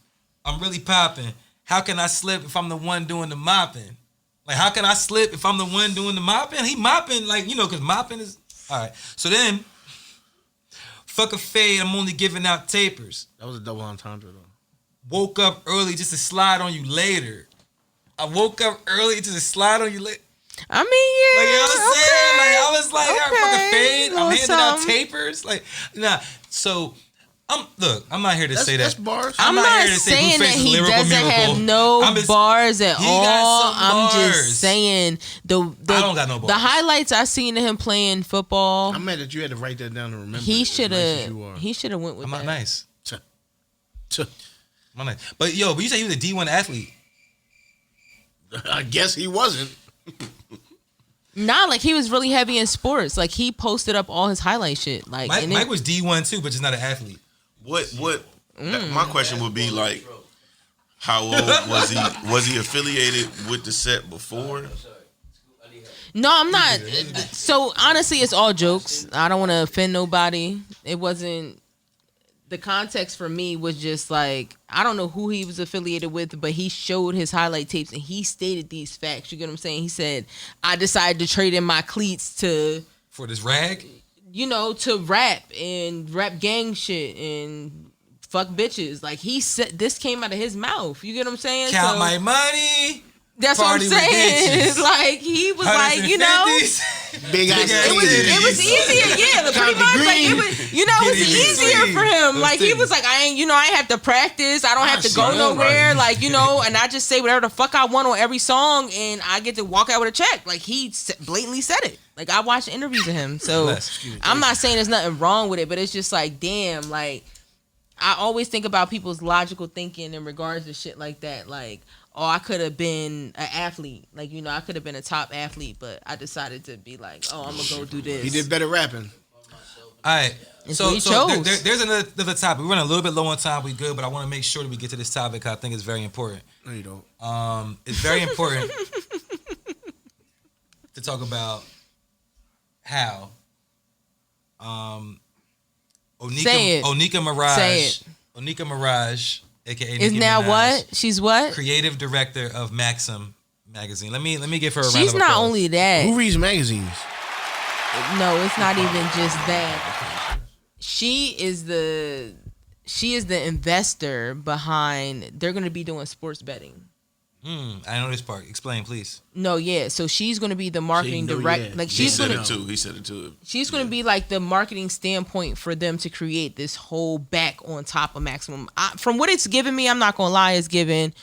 I'm really popping. How can I slip if I'm the one doing the mopping? Like, how can I slip if I'm the one doing the mopping? He mopping, like, you know, because mopping is... All right. So then, fuck a fade, I'm only giving out tapers. That was a double entendre, though. Woke up early just to slide on you later. I woke up early just to slide on you later. I mean, yeah. Like, you know what I'm saying? Like, I was like, I fucking fade. I'm Little handing out something. tapers. Like, nah. So, I'm not here to say That's that. bars. I'm not here to say saying Blueface that is he lyrical doesn't miracle. have no I'm just- bars at he all. got some I'm bars. just saying the I don't got no bars. The highlights I seen of him playing football. I'm mad that you had to write that down and remember. He it, as should nice as have. you are. He should have went with I'm that. not nice. Tuh. I'm not nice. But, yo, you say he was a D1 athlete. I guess he wasn't. Nah, like he was really heavy in sports. Like he posted up all his highlight shit. Like and Mike was D1 too, but just not an athlete. My question would be like, how old was he? Was he affiliated with the set before? No, I'm not. So honestly, it's all jokes. I don't want to offend nobody. It wasn't. The context for me was just like, I don't know who he was affiliated with, but he showed his highlight tapes and he stated these facts. You get what I'm saying? He said, I decided to trade in my cleats For this rag? you know, to rap and rap gang shit and fuck bitches. Like he said, this came out of his mouth. You get what I'm saying? Count my money. That's what I'm party with saying. bitches. Like he was like, you know, 150s. Big ass. it was easier, yeah. Pretty much, like it was, you know, it was Get it easier in. for him. Those Like he things. was like, I ain't have to practice. I don't have to go nowhere. Like you know, and I just say whatever the fuck I want on every song, and I get to walk out with a check. Like he blatantly said it. Like I watched interviews of him, so I'm not saying there's nothing wrong with it, but it's just like, damn, like I always think about people's logical thinking in regards to shit like that, like. Oh, I could have been an athlete. Like, you know, I could have been a top athlete, but I decided to be like, oh, I'm going to go do this. He did better rapping. All right. It's So, what he so chose. there's another topic. We're running a little bit low on time. We good, but I want to make sure that we get to this topic. I think it's very important. No, you don't. It's very important to talk about how Say it. Onika Mirage. Say it. Onika Mirage, aka Is Nicki now Minaj, what? She's what? creative director of Maxim magazine. Let me give her a round She's of not applause. only that. Who reads magazines? No, it's not even just that. She is the investor behind. They're going to be doing sports betting. I know this part. Explain, please. No, yeah. So she's going to be the marketing director. Like He she's said going it to. too. He said it too. She's going to be like the marketing standpoint for them to create this whole back on top of Maximum. From what it's given me, I'm not going to lie, it's given,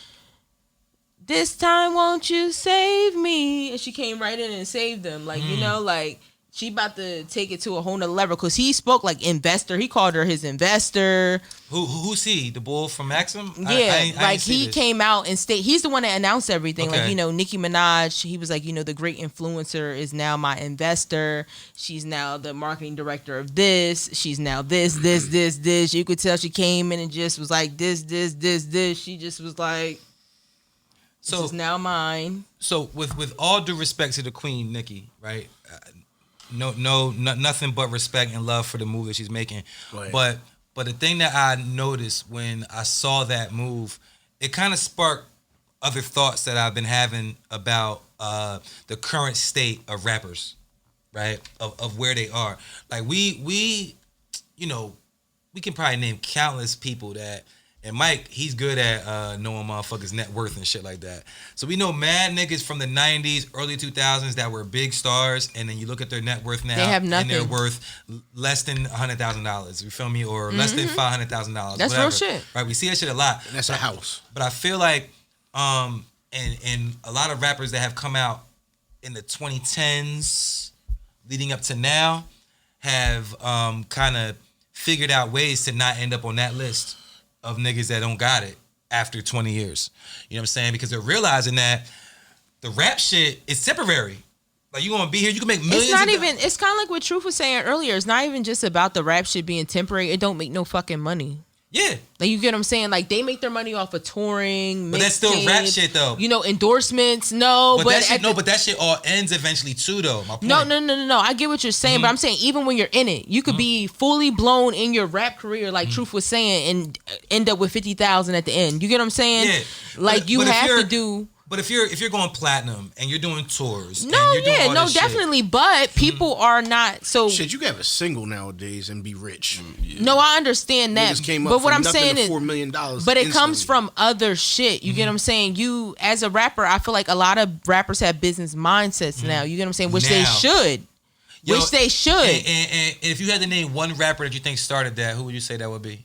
this time won't you save me? And she came right in and saved them. Like, you know, like she about to take it to a whole nother level because he spoke like investor. He called her his investor. Who's he? The bull from Maxim? Yeah, I ain't like see he this. came out and he's the one that announced everything. Like, Okay. you know, Nicki Minaj, he was like, you know, the great influencer is now my investor. She's now the marketing director of this. She's now this. You could tell she came in and just was like, this. She just was like, this is now mine. So with all due respect to the queen, Nicki, right? Nothing but respect and love for the move that she's making. But the thing that I noticed when I saw that move, it kind of sparked other thoughts that I've been having about the current state of rappers, right? Of where they are. Like we you know, we can probably name countless people that. And Mike, he's good at knowing motherfuckers' net worth and shit like that. So we know mad niggas from the 90s, early 2000s that were big stars, and then you look at their net worth now, They have nothing. and they're worth less than $100,000. You feel me? Or less than $500,000. That's real shit. Right? We see that shit a lot. And that's a house. But I feel like, and a lot of rappers that have come out in the 2010s, leading up to now, have kind of figured out ways to not end up on that list of niggas that don't got it after 20 years. You know what I'm saying? Because they're realizing that the rap shit is temporary. Like, you gonna be here, you can make millions. It's not even, it's kind of like what Truth was saying earlier. It's not even just about the rap shit being temporary. It don't make no fucking money. Yeah. Like, you get what I'm saying? Like, they make their money off of touring, But that's still rap mixtapes, shit, though. You know, endorsements. No, but that shit all ends eventually too, though. My point. No. I get what you're saying, but I'm saying even when you're in it, you could be fully blown in your rap career, like Truth was saying, and end up with 50,000 at the end. You get what I'm saying? Yeah. Like, you have to do. But if you're going platinum and you're doing tours, definitely. But people are not so. Shit, you can have a single nowadays and be rich. Yeah. No, I understand that. But what I'm saying is $4 million. But it comes from other shit. You get what I'm saying? You, as a rapper, I feel like a lot of rappers have business mindsets now. You get what I'm saying? Which they should. And if you had to name one rapper that you think started that, who would you say that would be?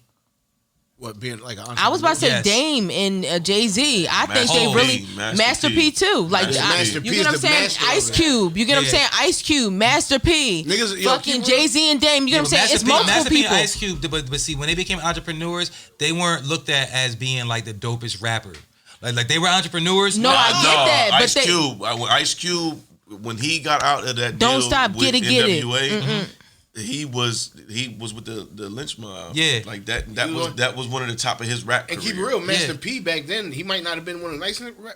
What, being like an I was about to say Dame and Jay-Z. I think they really Master P too. Like you get what I'm saying? Ice Cube. You get what I'm saying? Ice Cube, Master P, fucking Jay-Z and Dame. You get what I'm saying? It's multiple people. Master P and Ice Cube, but see, when they became entrepreneurs, they weren't looked at as being like the dopest rapper. Like they were entrepreneurs. No, I get that. But Ice Cube, when he got out of that Don't deal Stop, with Get NWA, he was with the lynch mob. Yeah, like that was one of the top of his rap career. And keep it real, Master P back then, he might not have been one of the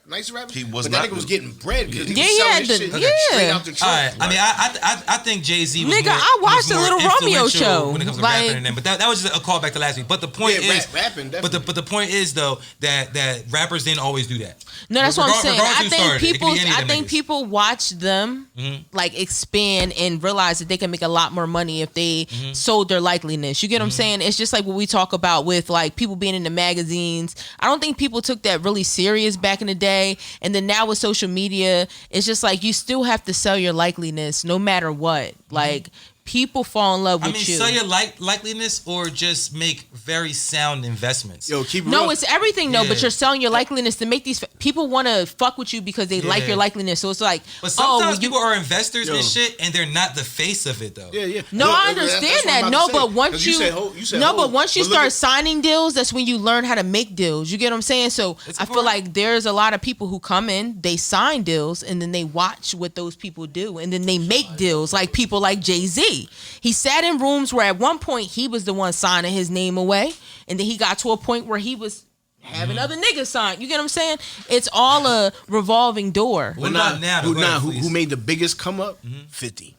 nice rappers. He was but not. That nigga was getting bread because he was selling his shit straight out the truck. All right. I mean, I think Jay-Z was nigga, more, I watched the Little Romeo show when it comes to rapping and them. But that was just a callback to last week. But the point is, rapping, but the point is though that rappers didn't always do that. No, that's what I'm saying. I think niggas. people watch them like expand and realize that they can make a lot more money if they sold their likeliness. You get what I'm saying? It's just like what we talk about with like people being in the magazines. I don't think people took that really serious back in the day. And then now with social media, it's just like you still have to sell your likeliness no matter what. Like people fall in love with you. Sell your likeliness or just make very sound investments. Yo, keep it No, real. it's everything though, but you're selling your likeliness to make these people want to fuck with you because they like your likeliness. So it's like, but sometimes people are investors and shit, and they're not the face of it though. Yeah. No, I understand that. No, but once you start signing deals, that's when you learn how to make deals. You get what I'm saying? So I feel like there's a lot of people who come in, they sign deals, and then they watch what those people do, and then they make deals. Like people like Jay-Z. He sat in rooms where at one point he was the one signing his name away, and then he got to a point where he was having other niggas sign. You get what I'm saying? It's all a revolving door. What about now? Who made the biggest come up? 50. You know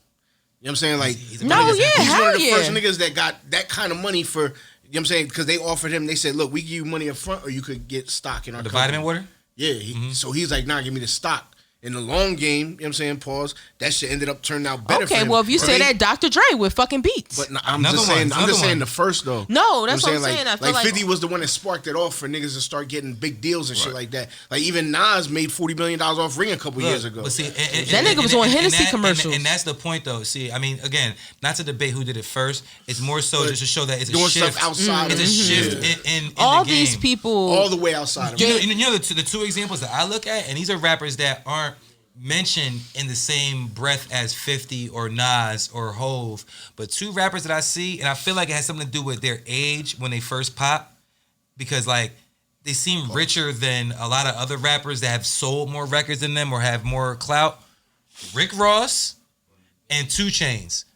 what I'm saying? Like, he's one of the first niggas that got that kind of money for, you know what I'm saying? Because they offered him, they said, look, we give you money up front or you could get stock in our company. Vitamin water? Yeah. So he's like, nah, give me the stock. In the long game, you know what I'm saying, pause, that shit ended up turning out better for him. Okay, well, if you say that, Dr. Dre with fucking Beats. But I'm just saying the first, though. No, that's what I'm saying. I feel like 50 was the one that sparked it off for niggas to start getting big deals and shit like that. Like, even Nas made $40 million off Ring a couple years ago. But see, that nigga was on Hennessy commercials. And that's the point, though. See, I mean, again, not to debate who did it first. It's more so just to show that it's a doing shift. Stuff outside it's a shift in all the game. these people. All the way outside of it. You know the two examples that I look at, and these are rappers that aren't mentioned in the same breath as 50 or Nas or Hove, but two rappers that I see, and I feel like it has something to do with their age when they first pop, because like they seem richer than a lot of other rappers that have sold more records than them or have more clout. Rick Ross and 2 Chainz.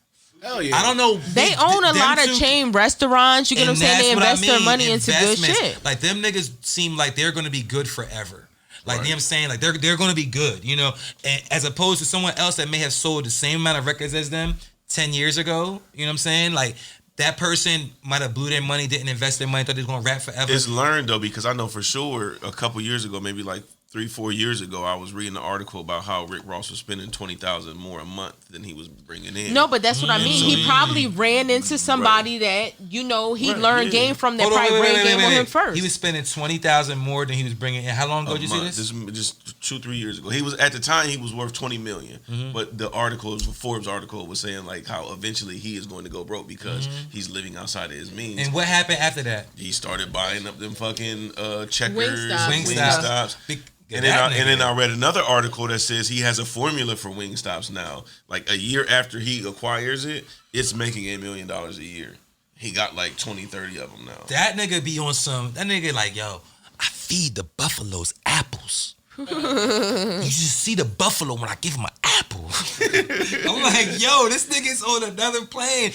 Hell yeah. I don't know. They own a lot of chain restaurants. You get what I'm saying? They invest their money into good shit. Like them niggas seem like they're gonna be good forever. Like, you know what I'm saying? Like, they're going to be good, you know? And as opposed to someone else that may have sold the same amount of records as them 10 years ago, you know what I'm saying? Like, that person might have blew their money, didn't invest their money, thought they was going to rap forever. It's learned, though, because I know for sure a couple years ago, maybe like 3-4 years ago, I was reading an article about how Rick Ross was spending $20,000 more a month than he was bringing in. No, but that's what I mean. So he probably ran into somebody that, you know, he learned game from that probably ran game on him first. He was spending $20,000 more than he was bringing in. How long ago did you see this? This just 2-3 years ago. He was at the time he was worth $20 million, but the article, the Forbes article, was saying like how eventually he is going to go broke because he's living outside of his means. And what happened after that? He started buying up them fucking Checkers, Wingstops. And then I read another article that says he has a formula for Wingstops now. Like a year after he acquires it, it's making $1 million a year. He got like 20, 30 of them now. That nigga be on some. That nigga like, yo, I feed the buffaloes apples. You just see the buffalo when I give him an apple. I'm like, yo, this nigga's on another plane.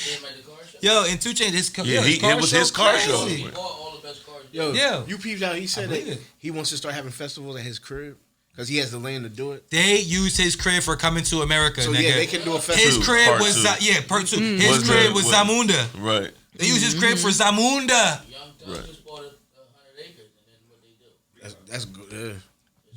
Yo, in 2 Chainz, his car it was his car show. All Yo, Yeah. you peeped out. He said believe that it. he wants to start having festivals at his crib because he has the land to do it. They used his crib for Coming to America, So nigga. yeah, they can do a His festival. crib Part was two. part 2. Mm. His Was crib the- was what- Zamunda. Right. They used his crib for Zamunda. Young Thug Right. just bought 100 acres, and then what they do? That's good.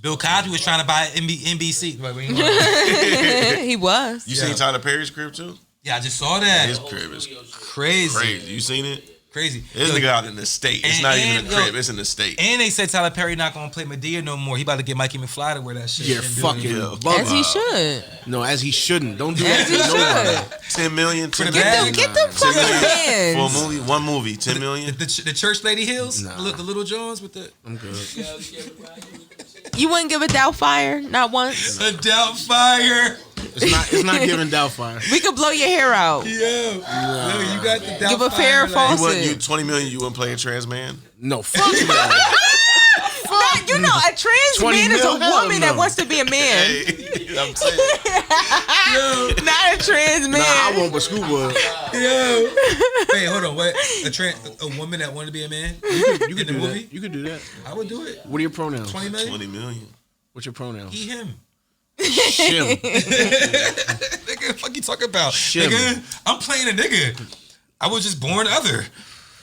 Bill Cosby was trying to buy NBC. But we ain't gonna- He was. You Yeah. seen Tyler Perry's crib too? yeah, I just saw that. His crib is Crazy. crazy. You seen it? Crazy. This Yo, nigga out in the state. It's and- not even and, a crib. yo, It's in the state. And they said Tyler Perry not gonna play Medea no more. He about to get Mikey McFly to wear that shit. Yeah, and do fucking it. bug. As he should. No, as he shouldn't. Don't do As that he to nobody. should. 10 million. For the 10 bag? million. Get them 10 fucking million for a hands. movie. One movie. 10 million. The Church Lady Hills, Nah. the little Jones with the I'm good. You wouldn't give a Doubtfire, not once. Doubtfire. It's not giving Doubtfire. We could blow your hair out. Yo, you got the Doubtfire. Give a fair or like- false. You want you 20 million? You wouldn't play a trans man? No, fuck no. That, you know, a trans 20 man is a mil? Hell woman no. that wants to be a man. Hey, I'm saying. Not a trans man. Nah, I won't, but Scoop would. Yo. Wait, hold on. What? A woman that wanted to be a man? You In could the do movie? that. You could do that. I would do it. What are your pronouns? 20 million? 20 million. What's your pronouns? He, him. Shim. Nigga, fuck you talking about? Shim. Nigga, I'm playing a nigga. I was just born other.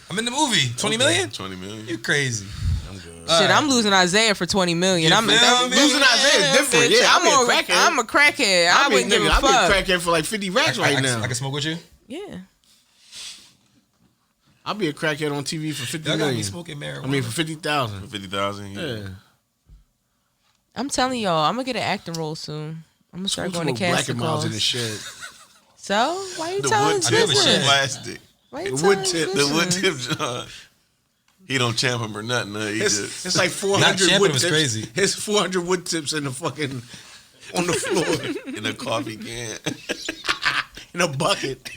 I'm in the movie. 20 million? 20 million. You crazy. I'm good. Shit, I'm losing Isaiah for 20 million. You I'm feel me? Losing Isaiah is different. bitch, Yeah, I'm I'll be a crackhead. I'm a crackhead. I wouldn't give a I'll fuck. be a crackhead for like 50 racks right now. I can smoke with you? Yeah. I'll be a crackhead on TV for 50 Y'all got me million. smoking marijuana. I mean, for 50,000. 50,000. Yeah. I'm telling y'all, I'm gonna get an acting role soon. I'm gonna start going to Black casting and miles in the calls. shed. So why you The telling wood us I do have a tip shit. is plastic. Why you The telling wood us tip- The this wood one? tip, John. He don't champ him or nothing. Huh? He just It's like Not 400 champing wood was tips. crazy. It's 400 wood tips in the fucking on the floor in a coffee can. in a bucket.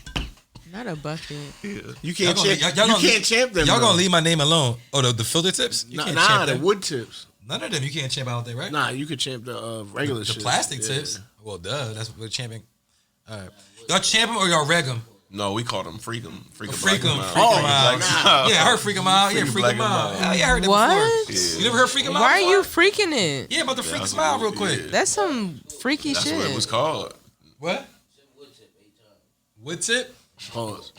Not a bucket. You can't Y'all gonna- champ. y'all You gonna- can't champ them. Y'all bro. gonna leave my name alone. Oh, the filter tips? You can't Nah, champ the them. wood tips. None of them you can't champ out there, right? Nah, you could champ the regular The shit. plastic Yeah. tips. Well, duh. That's what we're champing. All right. Y'all champ them or y'all reg them? No, we called him freak him. Freak him. Freak 'em, Black freak 'em out. Black 'em out. Yeah, I heard freak 'em out. Yeah, Freak 'em, freak black 'em 'em out. out. Yeah, I heard that What? before. Yeah. You never heard freak 'em out? Why are you before? freaking it? Yeah, about to freak That's 'em out real what- quick. yeah. That's some freaky That's shit. what it was called. What? Wood tip? Pause.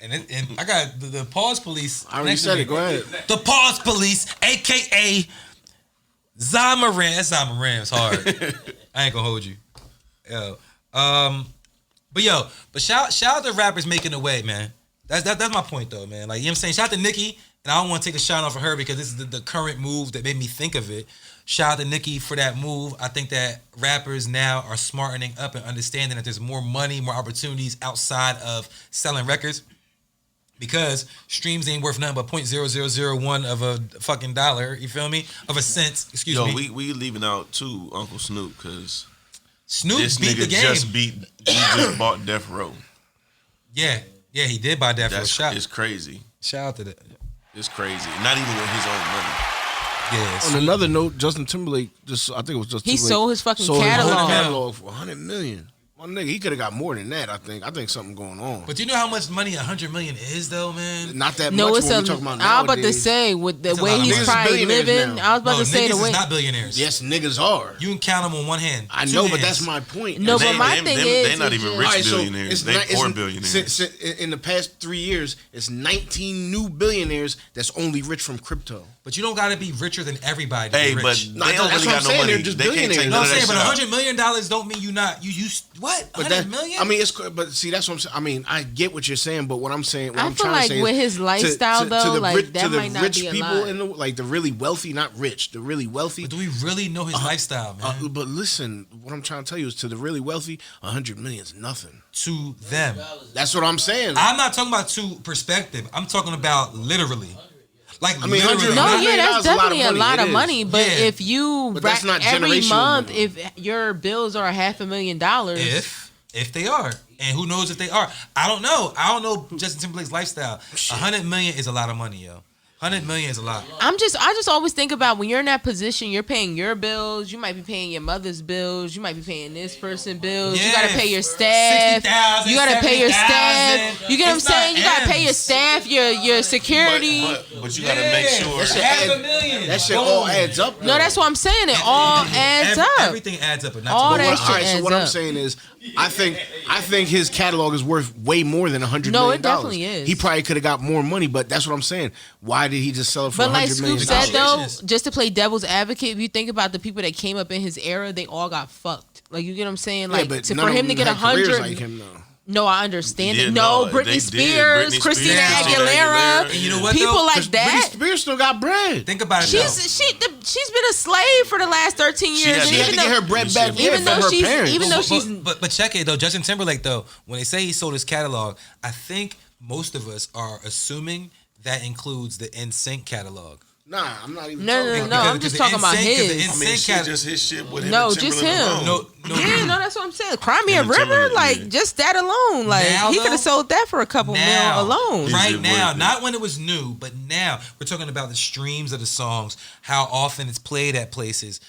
And I got the pause police. I already next to said me. it. Go ahead. The pause police, aka Zamaran. That's Zamaran. It's hard. I ain't gonna hold you. Yo. But shout out to rappers making a way, man. That's my point though, man. Like, you know what I'm saying? Shout out to Nicki, and I don't want to take a shot off of her because this is the current move that made me think of it. Shout out to Nicki for that move. I think that rappers now are smartening up and understanding that there's more money, more opportunities outside of selling records. Because streams ain't worth nothing but 0.0001 of a fucking dollar, you feel me? Of a cent, excuse Yo, me. we leaving out too Uncle Snoop because Snoop this beat the nigga game. he just bought Death Row. Yeah, he did buy that for a That's shot. it's crazy. Shout out to that. It's crazy. Not even with his own money. Yeah, On another note, Justin Timberlake I think it was Justin He Timberlake. sold his fucking sold catalog. whole catalog for $100 million. My nigga, he could have got more than that. I think something going on. But do you know how much money $100 million is, though, man? Not that No, much. it's when a. we talking about I was about to nowadays. say with the It's a way lot of he's money. probably Billionaires living. now. I was about to say the niggas way. is not billionaires. Yes, niggas are. You can count them on one hand. I Two know, but hands. that's my point. No, They- but my them- thing them- is, they not it's even just- rich Alright, so billionaires. it's They not- poor it's- billionaires. in the past 3 years, it's 19 new billionaires that's only rich from crypto. But you don't got to be richer than everybody to Hey, be but rich. they Nah, don't that's really what got I'm no saying. money. They're just They can't take billionaires. No, none I'm of saying, that but shit out. $100 million don't mean you not you what? But $100 million? I mean, but see, that's what I'm saying. I mean, I get what you're saying, but what I'm saying, what I I'm feel trying like to say with is his lifestyle, though, like, that to the might not rich be a people lot. in the like the really wealthy, not rich, the really wealthy. But do we really know his lifestyle, man? But listen, what I'm trying to tell you is to the really wealthy, 100 million is nothing. To them. That's what I'm saying. I'm not talking about to perspective. I'm talking about literally. Like, I mean, literally. 100 No, $100 yeah, that's is a lot of definitely a money. lot It of is. money. But Yeah. if you But that's not every generational month, money. if your bills are $500,000, If they are. And who knows if they are. I don't know. I don't know Justin Timberlake's lifestyle. $100 million is a lot of money, yo. $100 million is a lot. I just always think about when you're in that position, you're paying your bills, you might be paying your mother's bills, you might be paying this person's bills, you gotta pay your staff, 60,000, you gotta pay your 70,000. staff, you get what I'm It's saying? not You gotta pay your M's. staff, your security. But you gotta make sure. That shit $500,000. That shit all adds up. No, that's what I'm saying. It all adds up. Everything adds up, but not All to that the shit All right, so adds what I'm up. saying is, I think his catalog is worth way more than $100 million. No, it definitely is. He probably could have got more money, but that's what I'm saying. Why did he just sell it for But like $100 Scoop million? said though, Congratulations. just to play devil's advocate, if you think about the people that came up in his era, they all got fucked. Like you get what I'm saying? Like but for none of him to them get had careers 100. like him, though. No, I understand Yeah, it. No, no, Britney they did. Spears, Britney Christina Spears, Christina Aguilera, Aguilera. And you know what, people though? like Britney that. Spears still got bread. Think about it. She's been a slave for the last 13 years. had- and She had even to get though, her bread back even from though her she's parents. even though though. she's But check it though. Justin Timberlake though, when they say he sold his catalog, I think most of us are assuming that includes the NSYNC catalog. Nah, I'm not even No, talking no, about no. that. I'm just talking about his. I mean, shit, just his shit with him. No, and just Timberland him. alone. Yeah, no, that's what I'm saying. Cry Me a Him and River, Timberlake, like yeah. just that alone, like Now, he could though? have sold that for a couple mil alone. Is Right it now, worth it? not when it was new, but now we're talking about the streams of the songs, how often it's played at places.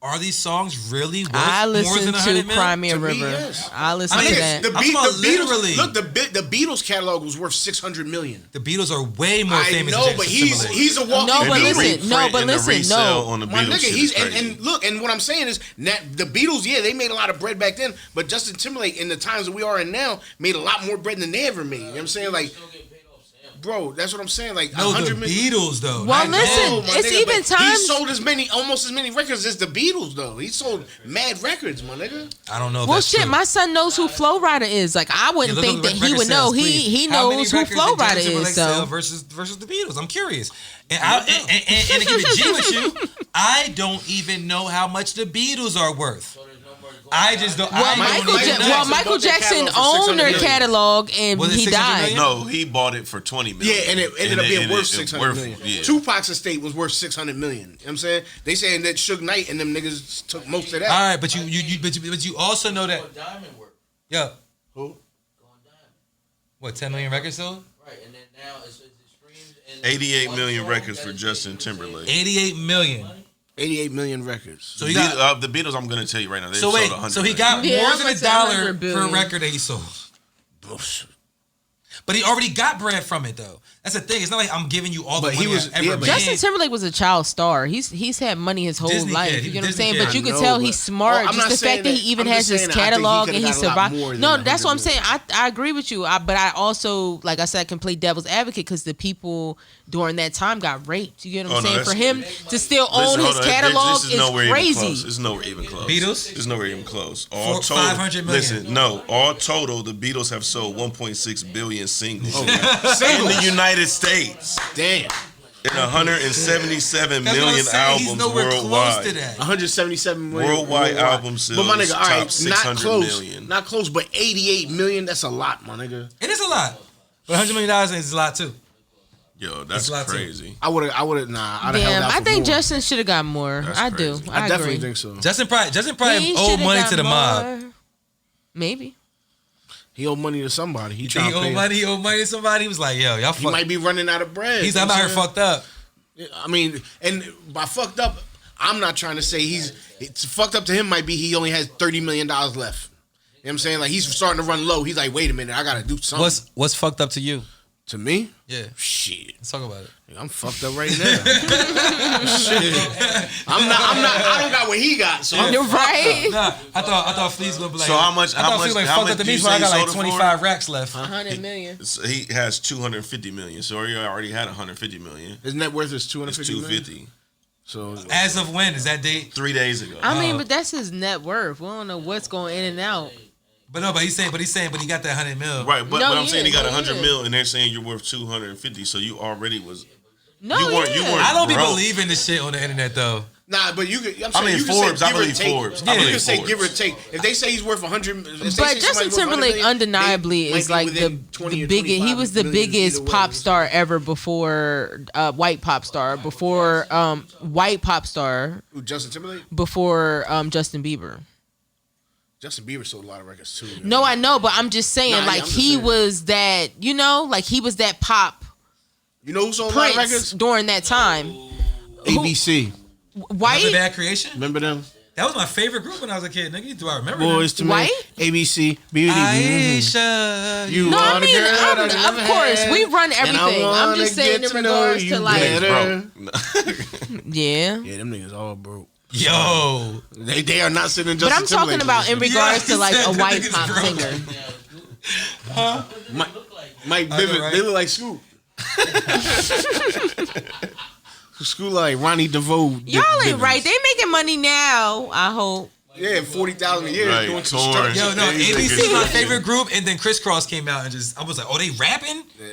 Are these songs really worth I more listen than to 100 mil? Cry Me a To me, River. yes. I listen I mean, to that. The I'm talking about literally. Beatles, look, the Beatles catalog was worth $600 million. The Beatles are way more I famous know, than but Justin he's Timberlake. a walking. No, but And the listen, no, reprint but and the listen, resale no. on the My Beatles nigga, shit he's is crazy. and look, and what I'm saying is the Beatles, yeah, they made a lot of bread back then, but Justin Timberlake in the times that we are in now made a lot more bread than they ever made. You know what I'm saying? Like, Still getting paid off Sam. bro, that's what I'm saying. Like, No, the 100 million. Beatles though. Well, not listen, now. my it's nigga, even but times- he sold almost as many records as the Beatles, though. He sold mad records, my nigga. I don't know. If Well, that's shit, true. my son knows who Flo Rida is. Like, I wouldn't Yeah, look think at that he record would know. sales, please. He How many knows who records Flo did Justin Rida Timberlake is. sell So versus the Beatles. I'm curious. And to keep it G with you, I don't even know how much the Beatles are worth. So there's no more going I just don't. well, I Michael don't Ja- even know. Michael bought their Jackson catalog for owned their $600 million. catalog and Was it he $600 died. million? No, he bought it for $20 million. Yeah, and it ended up being worth $600 million. Yeah. Tupac's estate was worth $600 million. You know what I'm saying? They saying that Suge Knight and them niggas took most of that. All right, but you also know that. Going diamond work. Yeah, Who? Going diamond. what 10 million records sold? Right, and then now it's streams and 88 one million song records that for is Justin getting Timberlake. 88 million. 88 million records. So he got. The Beatles, I'm gonna tell you right now. They So sold wait, 100 so he million. got Yeah, more I'm than gonna $1 say 100 per billion. record that he sold. But he already got bread from it though. That's the thing. It's not like I'm giving you all the But money he was- I've ever yeah, but- made. Justin Timberlake was a child star. He's had money his whole Disney life. kid. You He get what I'm was saying? Disney But kid. you I can know, tell but- he's smart. I'm Just not the saying fact that he that- even I'm has just his saying I think he catalog could've and he got a lot survived. more than No, that that's what I'm 100 saying. I agree with you. But I also, like I said, I can play devil's advocate because the people during that time got raped. You get what I'm Oh, no, saying? that's- For him to still Listen, own hold his on. catalog This is nowhere even crazy. close. It's nowhere even close. Beatles? It's nowhere even close. All For total, 500 million. Listen, no. All total, the Beatles have sold 1.6 billion singles in Singles. the United States Damn. and 177 That's what I'm million saying. He's albums nowhere close to worldwide. that. 177 million Worldwide album sales, But my nigga, all top right, not 600 close. million. Not close, but 88 million, that's a lot, my nigga. It is a lot. But $100 million is a lot too. Yo, that's It's a lot, too. crazy. I'd have, nah, I'd have held Damn, out I for think more. Justin should have got more. That's I do. crazy. I definitely agree. think so. Justin probably He owed shoulda money got to the mob. more. Maybe. He owed money to somebody. He He trying to pay. owed money to somebody. He was like, yo, y'all He fuck. might be running out of bread. He's you I'm know out what here I'm fucked up. saying? I mean, and by fucked up, I'm not trying to say it's fucked up to him might be he only has $30 million left. You know what I'm saying? Like he's starting to run low. He's like, wait a minute, I gotta do something. What's fucked up to you? To me? Yeah. Shit. Let's talk about it. I'm fucked up right now. Shit. I don't got what he got, so I'm You're right. Nah, I thought Flea's gonna be like. So how much- I how thought much- Flea's like how fucked much up to do me, you so I say got he like sold it for? 25 racks left. 100 million. So he has 250 million. So he already had 150 million. his net worth is It's 250 million. 250. So As of when is that date? 3 days ago. I mean, but that's his net worth. We don't know what's going in and out. But he's saying he got that 100 mil. Right, but, No, but I'm he saying he is. got No, he 100 is. mil, and they're saying you're worth 250. So you already was. No, You weren't- yeah. you weren't- I don't be Bro. believing this shit on the internet though. nah, but you could. I'm I saying mean, you can Forbes, say I give or believe take. Forbes. You I can believe say Forbes. give or take. If they say he's worth 100, if they say But Justin somebody's worth 100 Timberlake million, undeniably they is might like be within 20 the or biggest. He 25 was the million biggest either way. pop star ever before white pop star before white pop star Who, Justin Timberlake? before Justin Bieber. Justin Bieber sold a lot of records too. man. No, I know, but I'm just saying, Nah, yeah, like I'm just he saying. was that, like he was that pop You know who sold a lot of Prince records? during that time. ABC. Another White. Bad Creation. Remember them? That was my favorite group when I was a kid. Nigga, do I remember Boys to White? Men. ABC. Beauty. Aisha. You No, are I the mean, girl that I of never course, had, we run and I everything. I'm wanna just saying get in to know regards you to like, better. yeah. Yeah, them niggas all broke. Yo. They are not sitting But Justin I'm talking Timberlake about in position. regards Yeah, to like he a said white niggas pop broke. singer. Mike I know, Bivins. right? They look like Scoop. Scoop like Ronnie DeVoe. Y'all ain't Bivins. right. They making money now. I hope. Yeah, 40,000 a year Right, doing some touring. stuff. Yo, no, They ABC think is my it's- favorite group, and then Crisscross came out and just, I was like, oh, they rapping? Yeah.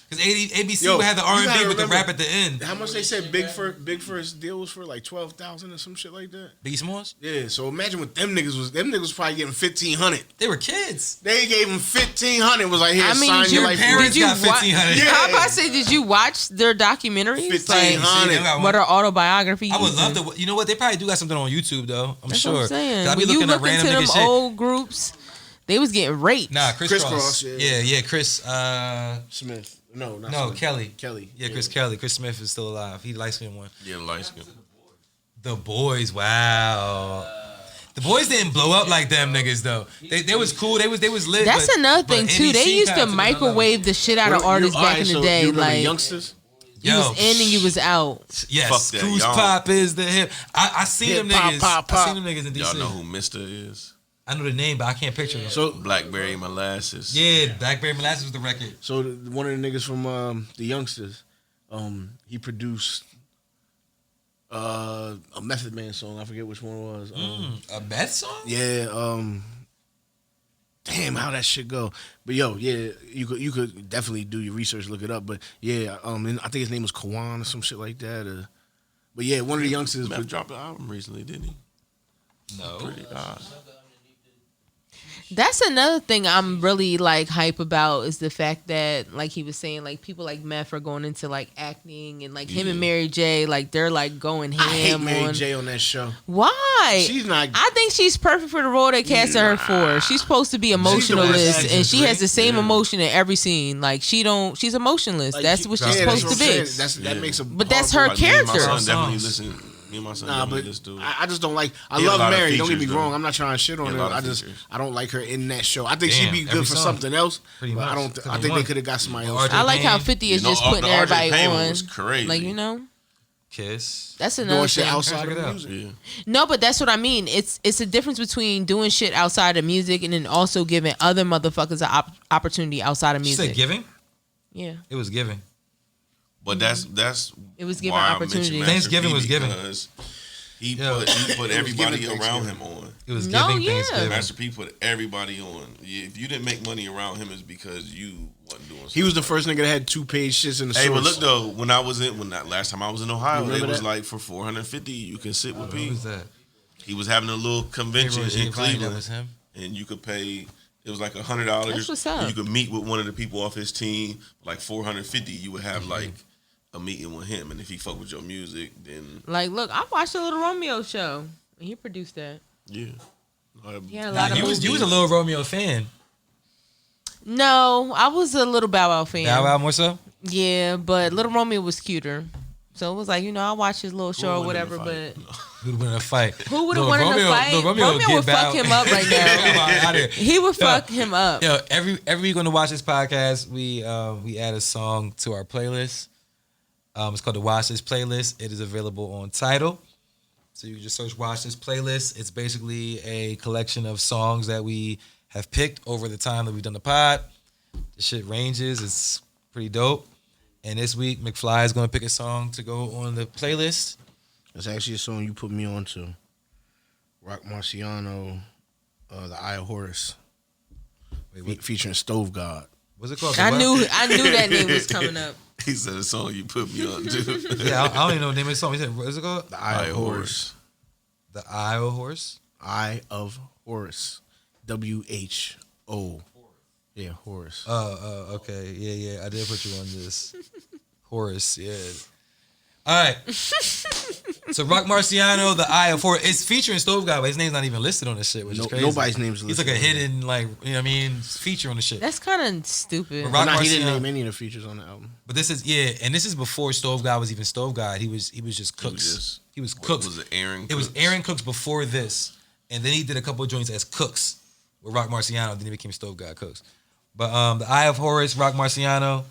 Because ABC Yo, would have the you R&B gotta with the remember- rap at the end. How much they said Big First deal was for? Like 12,000 or some shit like that. Biggie Smalls? Yeah, so imagine what them niggas was. Them niggas was probably getting 1,500. They were kids. They gave him 1,500. Was like, here, I mean, sign did your your life. Parents Did you got wa- 1,500. Yeah. How about I say? Did you watch their documentaries? 1,500. See, they got What one. are autobiographies? I would love to. You know what? They probably do got something on YouTube though. I'm That's sure. what I'm saying. 'Cause I be When you looking at look into random them nigga shit. old groups, they was getting raped. Nah, Crisscross. Crisscross, Yeah, Chris. Smith. No, not No, Smith. Kelly. Kelly. Yeah, Chris Kelly. Chris Smith is still alive. He light skinned one. Yeah, light skin. The Boys. Wow. The Boys didn't blow up like them niggas though. They was cool. They was lit. That's but- another but thing too. They NBC used kinda to took it microwave the shit out of artists back in the day. You remember Like youngsters? you Yo, was in and you was out. yes, Fuck that, Cruise y'all. Pop is the hip. I seen them Hip, pop, niggas. pop, I pop. seen them niggas in DC. Y'all know who Mister is? I know the name, but I can't picture them. So, Blackberry Molasses. Yeah, Blackberry Molasses was the record. one of the niggas from the youngsters, he produced a Method Man song. I forget which one it was. A meth song? Yeah. Damn, how that shit go? But yo, yeah, you could definitely do your research, look it up. But yeah, and I think his name was Kawan or some shit like that. But yeah, one of the youngsters. Meth dropped an album recently, didn't he? No. Pretty odd. That's another thing I'm really like hype about is the fact that like he was saying like people like Meth are going into like acting and like him and Mary J like they're like going ham I hate Mary on. J on that show. Why? She's not. I think she's perfect for the role they casted her for. She's supposed to be emotionless, actress, and she has right? the same Yeah. emotion in every scene. Like she's emotionless. Like, that's what she's yeah, supposed that's to what be. I'm saying. That makes a. But that's horrible- her character. Me and my son Songs. definitely listen. Me and my son Nah, definitely but listen to it. I just don't like. I He had a love lot of Mary. Don't get me features, wrong. though. I'm not trying to shit on He had her. a lot I of just features. I don't like her in that show. I think Damn, she'd be every good for song. something else. Pretty But I much. don't. Pretty I think they much. could have got somebody Or else. I like how Payne. 50 is You know, just putting the RJ everybody Payne on. was crazy. Like, you know, Kiss. that's another Doing shit thing. outside Check of it the out. music. Yeah. No, but that's what I mean. It's a difference between doing shit outside of music and then also giving other motherfuckers an opportunity outside of She music. said giving? Yeah, It was giving. But that's it was given why I opportunity. mentioned Master Thanksgiving P was given. because He Yo. put everybody given around Thanksgiving. him on. It was No, giving yeah. Thanksgiving. Master P put everybody on. If you didn't make money around him, it's because you wasn't doing something. He was the first nigga that had 2-page shits in the Hey, but source. look though, last time I was in Ohio, You it remember was that? like for $450 you can sit with P. Who's that? He was having a little convention in That Cleveland, was him. and you could pay. It was like $100. That's what's up. You could meet with one of the people off his team. Like $450, you would have like a meeting with him, and if he fuck with your music, then Like, look, I watched the Little Romeo show. And he produced that. yeah. He had a lot of You was movies. a Lil Romeo fan. No, I was a Little Bow Wow fan. Bow Wow more so? Yeah, but Little Romeo was cuter. So it was like, I watched his little show or whatever, but Who'd have won a fight? who would have Lil won in a Romeo- fight? Lil Romeo would would get fuck Bow- him up right now. Out here. He would fuck him up. Yo, every week when to watch this podcast, we add a song to our playlist. It's called the Watch This Playlist. It is available on Tidal. So you can just search Watch This Playlist. It's basically a collection of songs that we have picked over the time that we've done the pod. The shit ranges. It's pretty dope. And this week, McFly is going to pick a song to go on the playlist. It's actually a song you put me on to. Rock Marciano, The Eye of Horus. Featuring Stove God. What's it called? I knew that name was coming up. He said a song you put me on too. Yeah, I don't even know the name of the song. He said, what is it called? The Eye of Horus. The Iowa Horse? Eye of Horus. WHO. Yeah, Horus. Okay. Yeah. I did put you on this. Horace, yeah. All right. So Rock Marciano, The Eye of Horus. It's featuring Stove God, but his name's not even listed on this shit, which is crazy. Nobody's name's He's listed. like a hidden, like, you know what I mean, feature on the shit. That's kind of stupid. But Rock He didn't Marciano- name any of the features on the album. But this is and this is before Stove God was even Stove God. He was just Cooks. He was Cooks. Was it Aaron? It was Aaron Cooks before this, and then he did a couple of joints as Cooks with Rock Marciano. Then he became Stove God Cooks. But The Eye of Horus, Rock Marciano,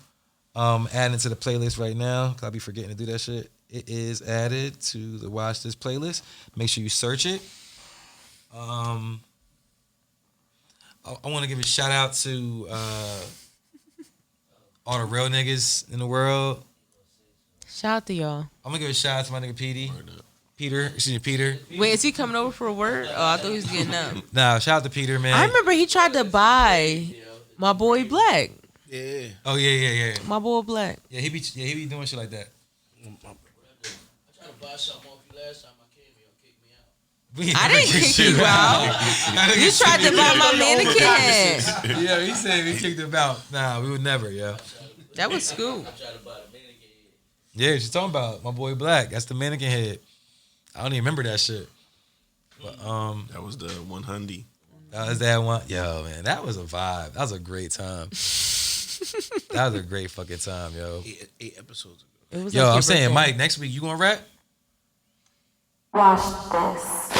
adding to the playlist right now. 'Cause I'll be forgetting to do that shit. It is added to the Watch This playlist. Make sure you search it. I want to give a shout out to all the real niggas in the world. Shout out to y'all. I'm gonna give a shout out to my nigga Peter. Wait, is he coming over for a word? Oh, I thought he was getting up. Nah, shout out to Peter, man. I remember he tried to buy my boy Black. Yeah. Oh yeah. My boy Black. Yeah, he be doing shit like that. I tried to buy something off you last time I came here. Kick me out. We ain't I never didn't kicked kick you shit out. You tried to buy my mannequin head. Yeah, he said we kicked him out. Nah, we would never, yo. That was Scoop. I tried to buy the mannequin head. Yeah, what you talking about? My boy Black. That's the mannequin head. I don't even remember that shit. But That was the 100. that was that one. Yo, man, that was a vibe. That was a great time. That was a great fucking time, yo. 8 episodes ago. It was Yo, like I'm your saying, birthday. Mike, next week you gonna rap? Watch this.